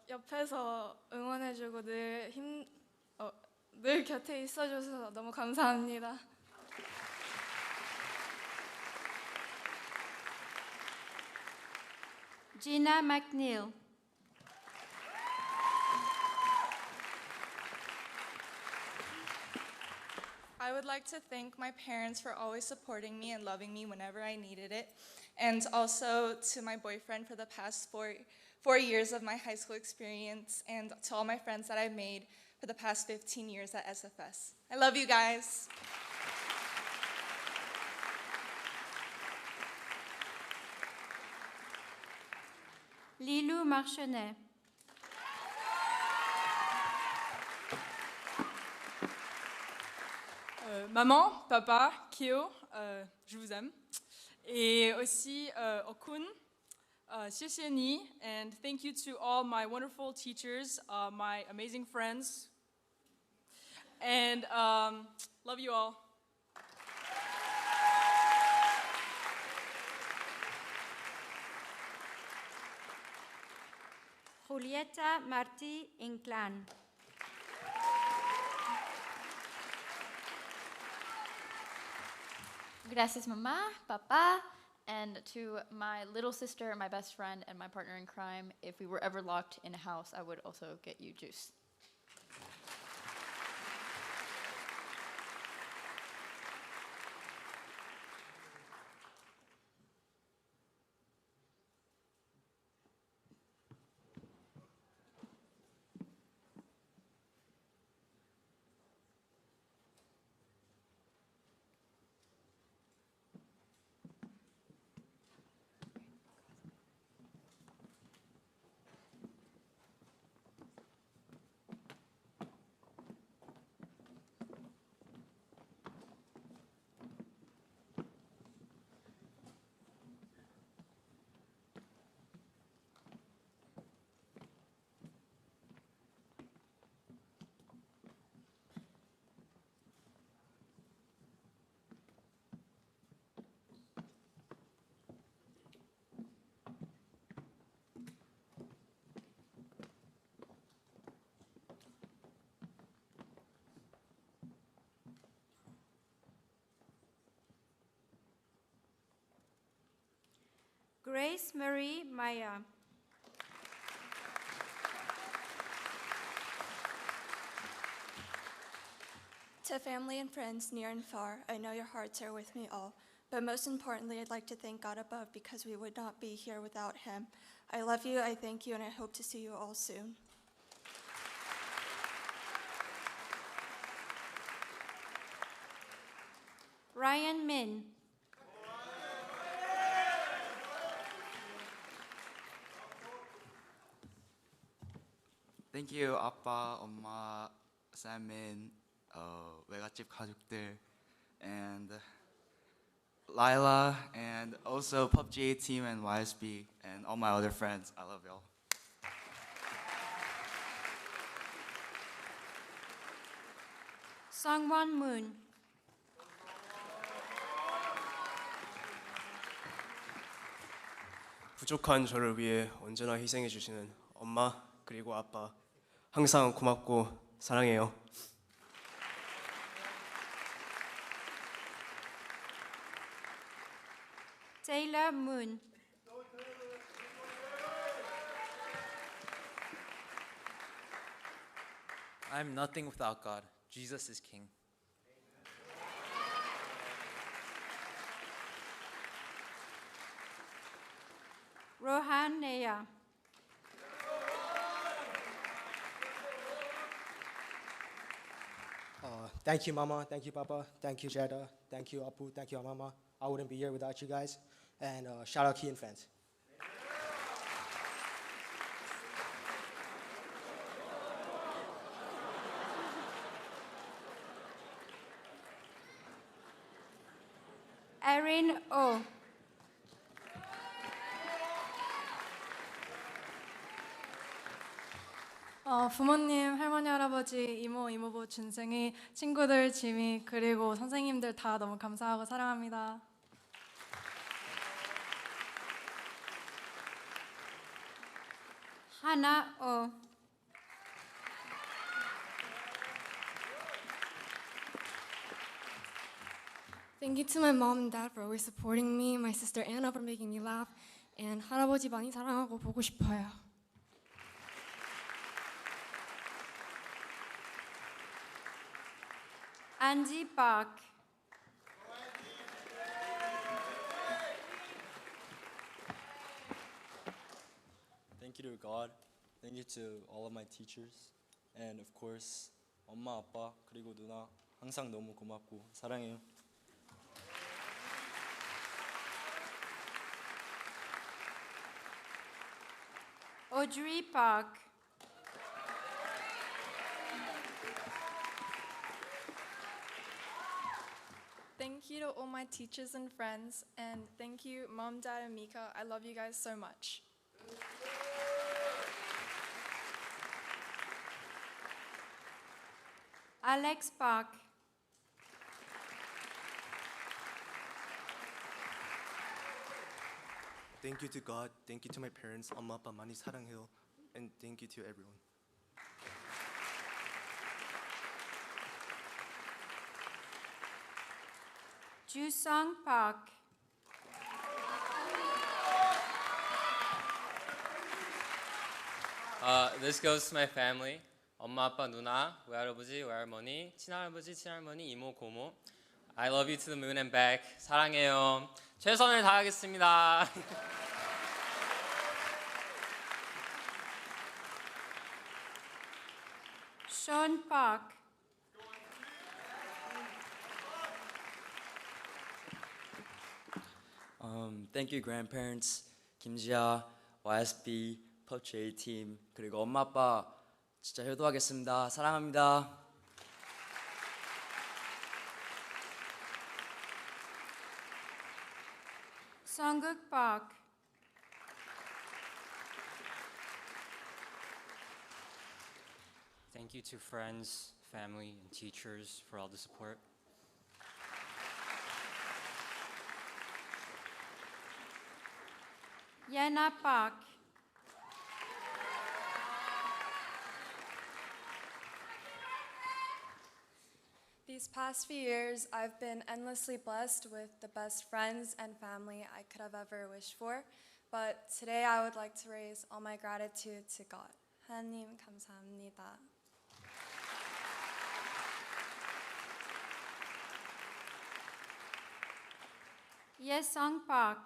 옆에서 응원해주고 늘 곁에 있어줘서 너무 감사합니다. Gina McNeil. I would like to thank my parents for always supporting me and loving me whenever I needed it. And also to my boyfriend for the past four years of my high school experience, and to all my friends that I've made for the past 15 years at SFS. I love you guys. Lilou Marchenet. Maman, papa, Kyo, je vous aime. Et aussi Okun, Shishini, and thank you to all my wonderful teachers, my amazing friends, and love you all. Julieta Martí Inclán. Gracias, mamá, papá, and to my little sister, my best friend, and my partner in crime. If we were ever locked in a house, I would also get you juice. Grace Marie Maya. To family and friends near and far, I know your hearts are with me all. But most importantly, I'd like to thank God above because we would not be here without him. I love you, I thank you, and I hope to see you all soon. Ryan Min. Thank you, 아빠, 엄마, Sammin, 외갓집 가족들, and Lila, and also PUBG team and YSB, and all my other friends. I love y'all. Sungwon Moon. 부족한 저를 위해 언제나 희생해 주시는 엄마 그리고 아빠 항상 고맙고 사랑해요. Taylor Moon. I'm nothing without God. Jesus is King. Rohan Neya. Thank you, Mama. Thank you, Papa. Thank you, Jada. Thank you, Apu. Thank you, Mama. I wouldn't be here without you guys. And shout out Kian fans. Erin O. 부모님, 할머니, 할아버지, 이모, 이모부, 준생이, 친구들, 지미, 그리고 선생님들 다 너무 감사하고 사랑합니다. Hannah O. Thank you to my mom and dad for always supporting me, my sister Anna for making me laugh, and 할아버지 많이 사랑하고 보고 싶어요. Andy Park. Thank you to God. Thank you to all of my teachers. And of course, 엄마, 아빠, 그리고 누나 항상 너무 고맙고 사랑해요. Audrey Park. Thank you to all my teachers and friends, and thank you, Mom, Dad, and Mika. I love you guys so much. Alex Park. Thank you to God. Thank you to my parents. 엄마 아빠 많이 사랑해요. and thank you to everyone. Jusung Park. This goes to my family. 엄마, 아빠, 누나, 외할아버지, 외할머니, 친할아버지, 친할머니, 이모, 고모. I love you to the moon and back. 사랑해요. 최선을 다하겠습니다. Sean Park. Thank you, grandparents, 김지아, YSB, PUBG team, 그리고 엄마 아빠 진짜 효도하겠습니다. 사랑합니다. Sunguk Park. Thank you to friends, family, and teachers for all the support. Yana Park. These past few years, I've been endlessly blessed with the best friends and family I could have ever wished for. But today I would like to raise all my gratitude to God. 하나님 감사합니다. Yesung Park.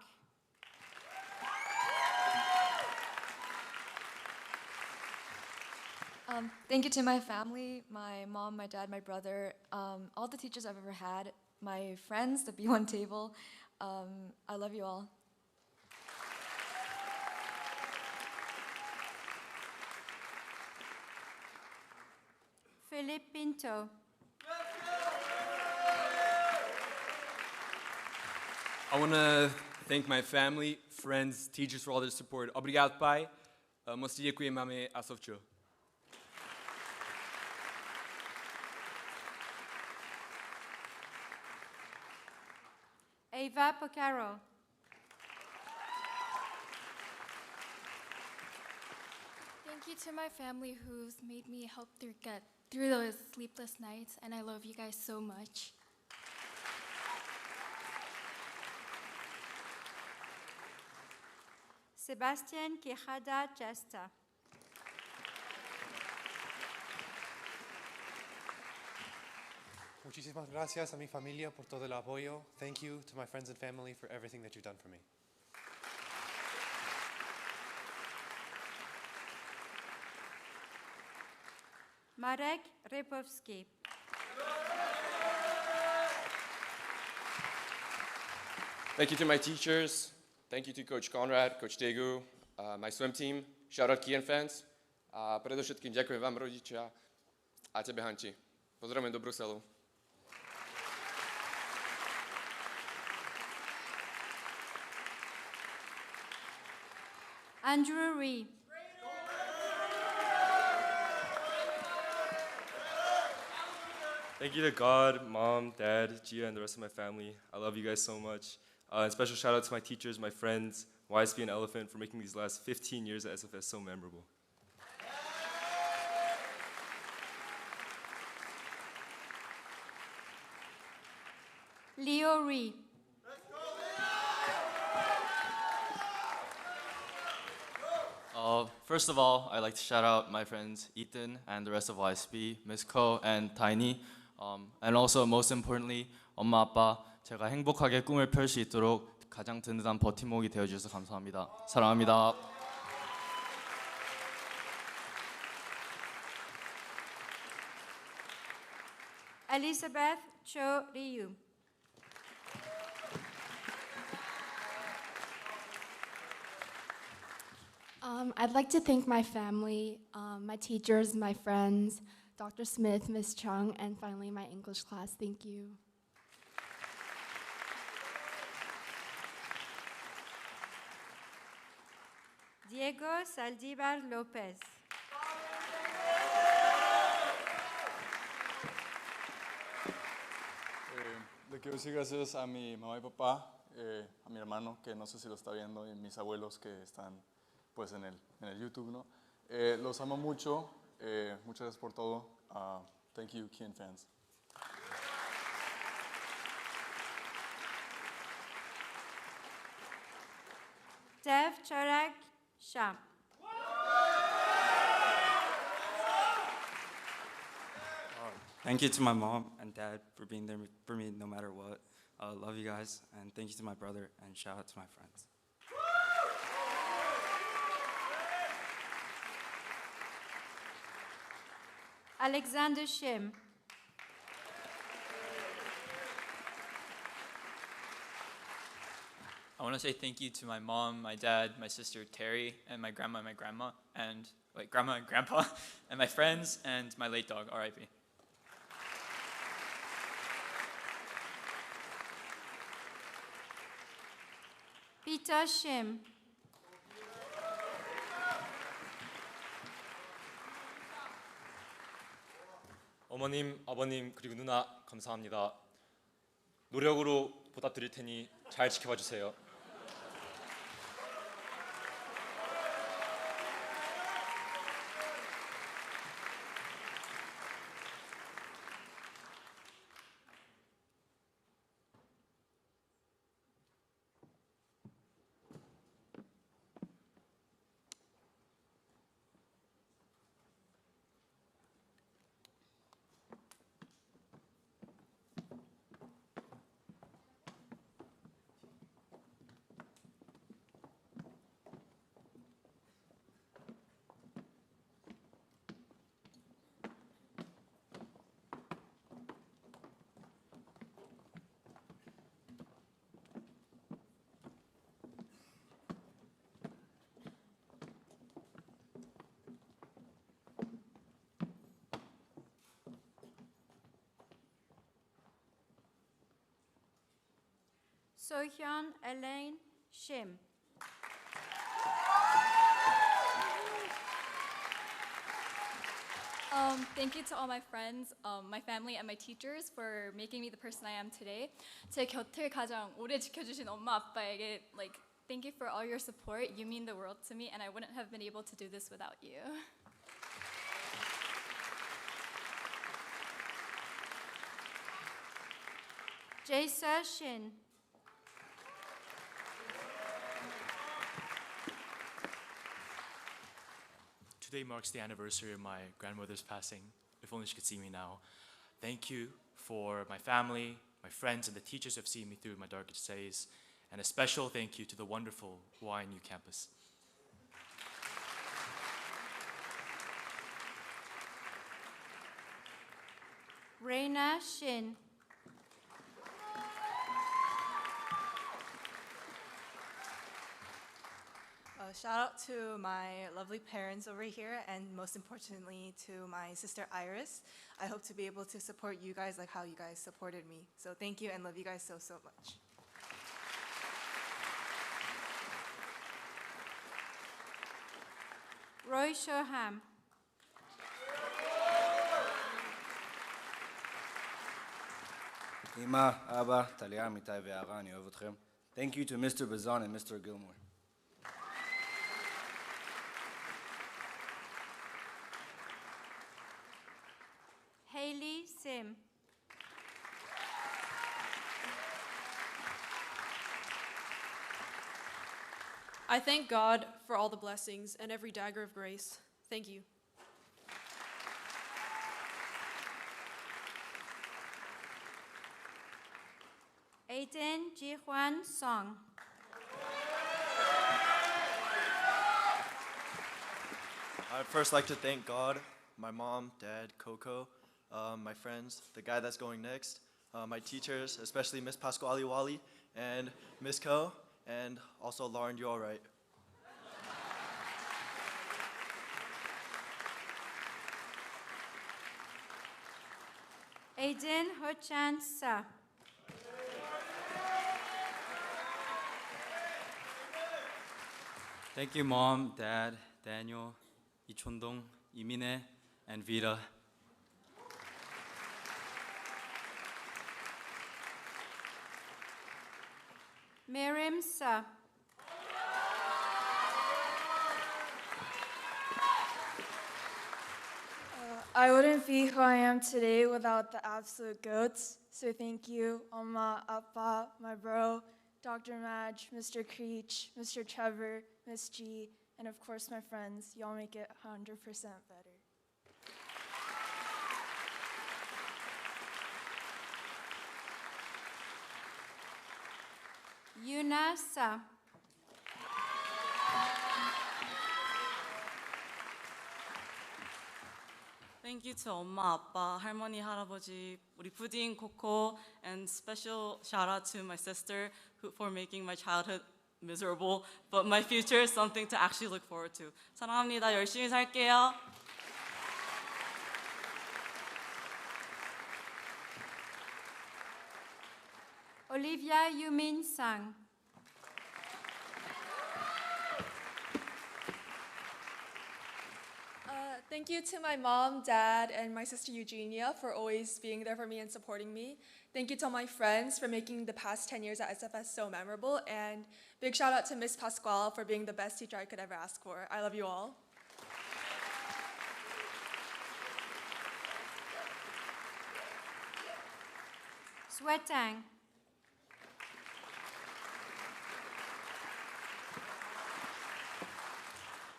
Thank you to my family, my mom, my dad, my brother, all the teachers I've ever had, my friends, the B1 table. I love you all. Philip Pinto. I want to thank my family, friends, teachers for all their support. Obrigado, pai. Mostia qui mame asovcho. Ava Pocaro. Thank you to my family who's made me help get through those sleepless nights, and I love you guys so much. Sebastian Quijada Chesta. Muchísimas gracias a mi familia por todo el apoyo. Thank you to my friends and family for everything that you've done for me. Marek Rypowski. Thank you to my teachers. Thank you to Coach Conrad, Coach Tegu, my swim team. Shout out Kian fans. Predo všetkým ďakujem vám, rodičia, a tebe, Hanči. Pozdravujem do Bruselu. Andrew Ree. Thank you to God, Mom, Dad, Gia, and the rest of my family. I love you guys so much. And special shout out to my teachers, my friends, YSB and Elephant for making these last 15 years at SFS so memorable. Leo Ree. First of all, I'd like to shout out my friends Ethan and the rest of YSB, Miss Ko and Tiny, and also most importantly, 엄마 아빠 제가 행복하게 꿈을 펼 수 있도록 가장 든든한 버팀목이 되어주셔서 감사합니다. 사랑합니다. Elizabeth Cho Ryu. I'd like to thank my family, my teachers, my friends, Dr. Smith, Miss Chung, and finally my English class. Thank you. Diego Saldívar López. Le quiero decir gracias a mi mamá y papá, a mi hermano que no sé si lo está viendo y mis abuelos que están pues en el YouTube, ¿no? Los amo mucho. Muchas gracias por todo. Thank you, Kian fans. Dev Chorak Sham. Thank you to my mom and dad for being there for me no matter what. Love you guys, and thank you to my brother, and shout out to my friends. Alexander Shim. I want to say thank you to my mom, my dad, my sister Terry, and my grandma, and grandma and grandpa, and my friends, and my late dog, R.I.P. Peter Shim. 어머님, 아버님, 그리고 누나 감사합니다. 노력으로 보답드릴 테니 잘 지켜봐 주세요. Sohyun Elaine Shim. Thank you to all my friends, my family, and my teachers for making me the person I am today. 제 곁을 가장 오래 지켜주신 엄마 아빠에게 thank you for all your support. You mean the world to me, and I wouldn't have been able to do this without you. Jae Shin. Today marks the anniversary of my grandmother's passing. If only she could see me now. Thank you for my family, my friends, and the teachers who have seen me through my darkest days. And a special thank you to the wonderful YNU campus. Reina Shin. Shout out to my lovely parents over here, and most importantly to my sister Iris. I hope to be able to support you guys like how you guys supported me. So thank you and love you guys so, so much. Roy Shoham. אמא, אבא, טליה, אמיתי ויערה, אני אוהב אתכם. Thank you to Mr. Bazan and Mr. Gilmore. Haley Sim. I thank God for all the blessings and every dagger of grace. Thank you. Aiden Ji-hwan Song. I'd first like to thank God, my mom, dad, Coco, my friends, the guy that's going next, my teachers, especially Miss Pasquale Wally and Miss Ko, and also Lauren, you all right? Aiden Ho-chan Sa. Thank you, Mom, Dad, Daniel, Ichondong, Imine, and Vita. Miriam Sa. I wouldn't be who I am today without the absolute goats. So thank you, Oma, Appa, my bro, Dr. Madge, Mr. Creech, Mr. Trevor, Miss G, and of course my friends. Y'all make it 100% better. Yunasa. Thank you to 엄마, 아빠, 할머니, 할아버지, 우리 푸딩, 코코, and special shout out to my sister for making my childhood miserable, but my future is something to actually look forward to. 사랑합니다. 열심히 살게요. Olivia Yumin Sang. Thank you to my mom, dad, and my sister Eugenia for always being there for me and supporting me. Thank you to all my friends for making the past 10 years at SFS so memorable. And big shout out to Miss Pasquale for being the best teacher I could ever ask for. I love you all. Sweatang.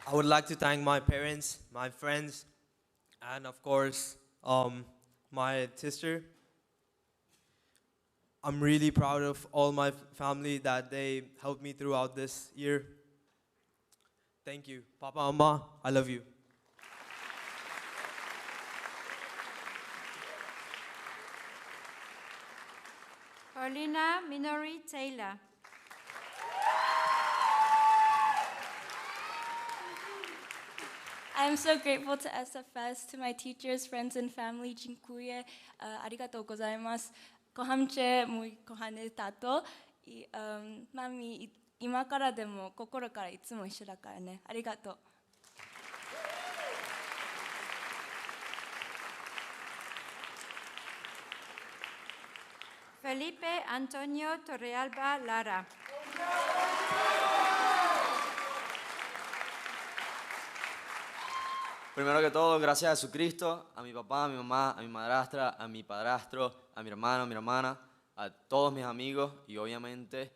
I would like to thank my parents, my friends, and of course, my sister. I'm really proud of all my family that they helped me throughout this year. Thank you. Papa, Amma, I love you. Paulina Minori Taylor. I'm so grateful to SFS, to my teachers, friends, and family. Dziękuję. Arigatou gozaimasu. Kocham cię, mój kochany tato. I mami, 今からでも心からいつも一緒だからね。ありがとう。Felipe Antonio Torrealba Lara. Primero que todo, gracias a Jesucristo, a mi papá, a mi mamá, a mi madrastra, a mi padrastro, a mi hermano, a mi hermana, a todos mis amigos y obviamente,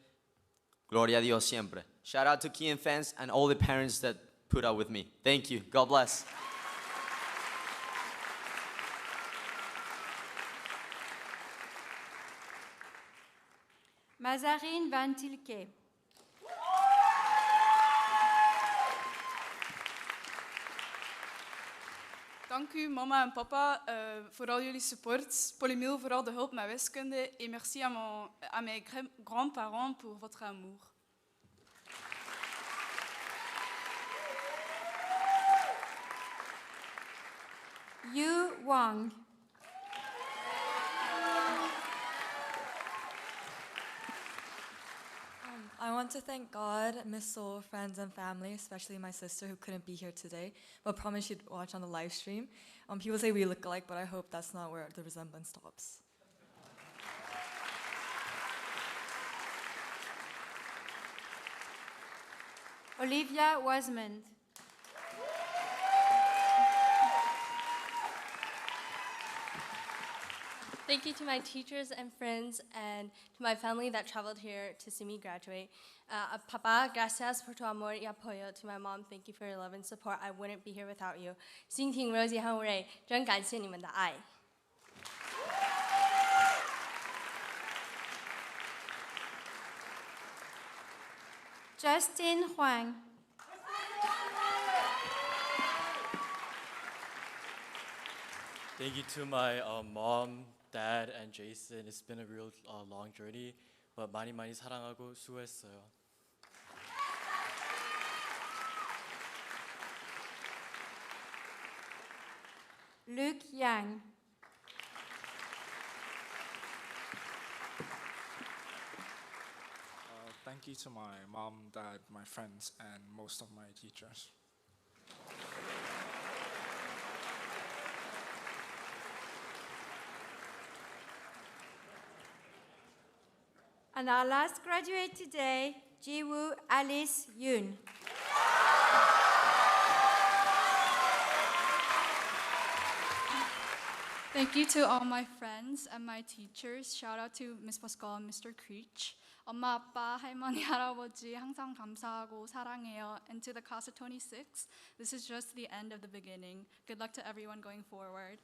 gloria a Dios siempre. Shout out to Key and fans and all the parents that put up with me. Thank you. God bless. Mazarine Van Tilke. Dank u mama en papa voor al jullie support. Polymil voor al de hulp met wiskunde. Et merci à mes grands-parents pour votre amour. Yu Wang. I want to thank God, Miss Seoul, friends, and family, especially my sister who couldn't be here today, but promised she'd watch on the live stream. People say we look alike, but I hope that's not where the resemblance stops. Olivia Wasmond. Thank you to my teachers and friends and to my family that traveled here to see me graduate. Papa, gracias por tu amor y apoyo. To my mom, thank you for your love and support. I wouldn't be here without you. 心婷 Rosie 和 Ray 真感谢你们的爱。Justin Huang. Thank you to my mom, dad, and Jason. It's been a real long journey, but 많이 많이 사랑하고 수고했어요. Luke Yang. Thank you to my mom, dad, my friends, and most of my teachers. And our last graduate today, Jiwoo Alice Yoon. Thank you to all my friends and my teachers. Shout out to Miss Pascal and Mr. Creech. 엄마, 아빠, 할머니, 할아버지 항상 감사하고 사랑해요. And to the class of 26, this is just the end of the beginning. Good luck to everyone going forward.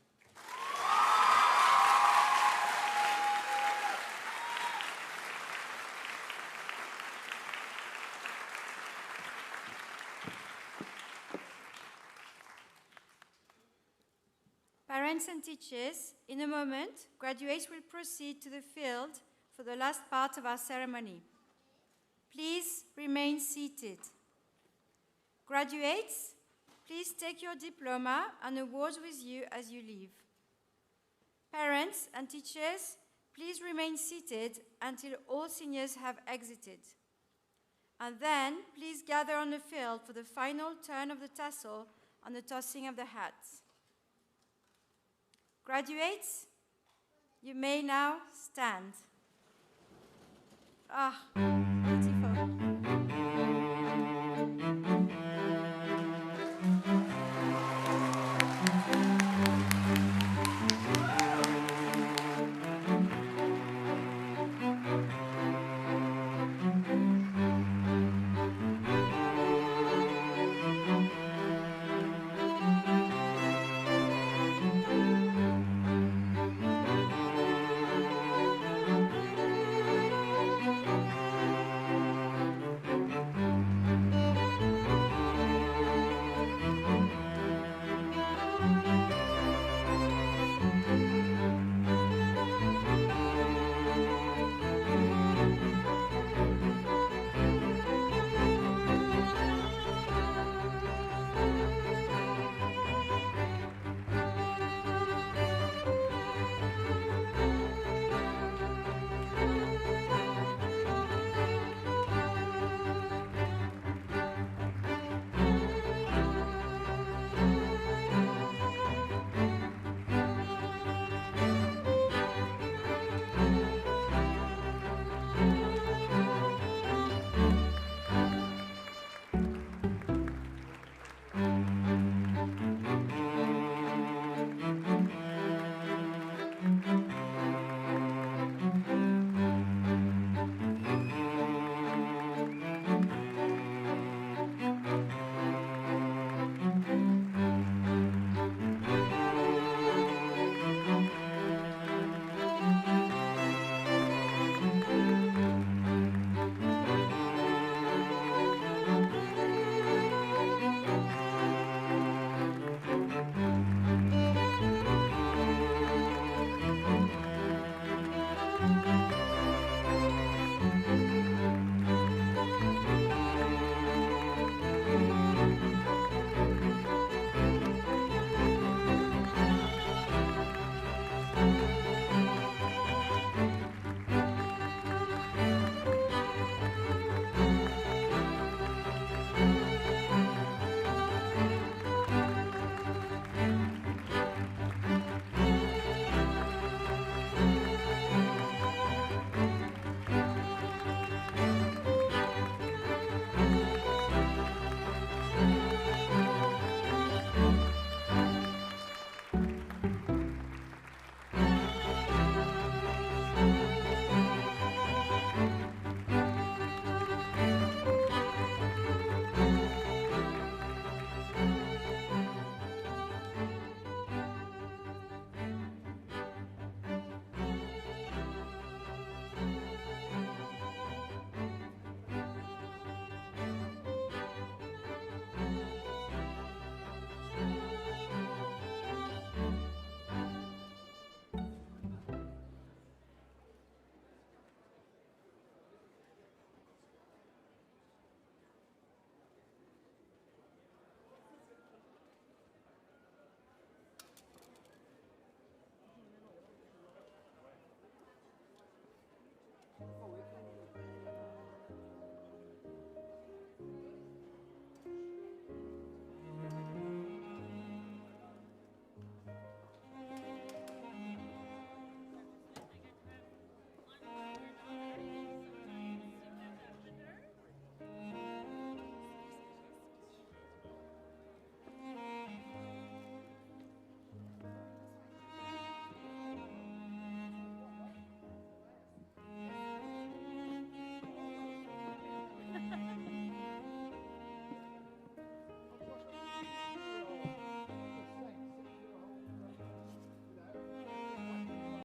Parents and teachers, in a moment, graduates will proceed to the field for the last part of our ceremony. Please remain seated. Graduates, please take your diploma and awards with you as you leave. Parents and teachers, please remain seated until all seniors have exited. And then, please gather on the field for the final turn of the tassel and the tossing of the hats. Graduates, you may now stand.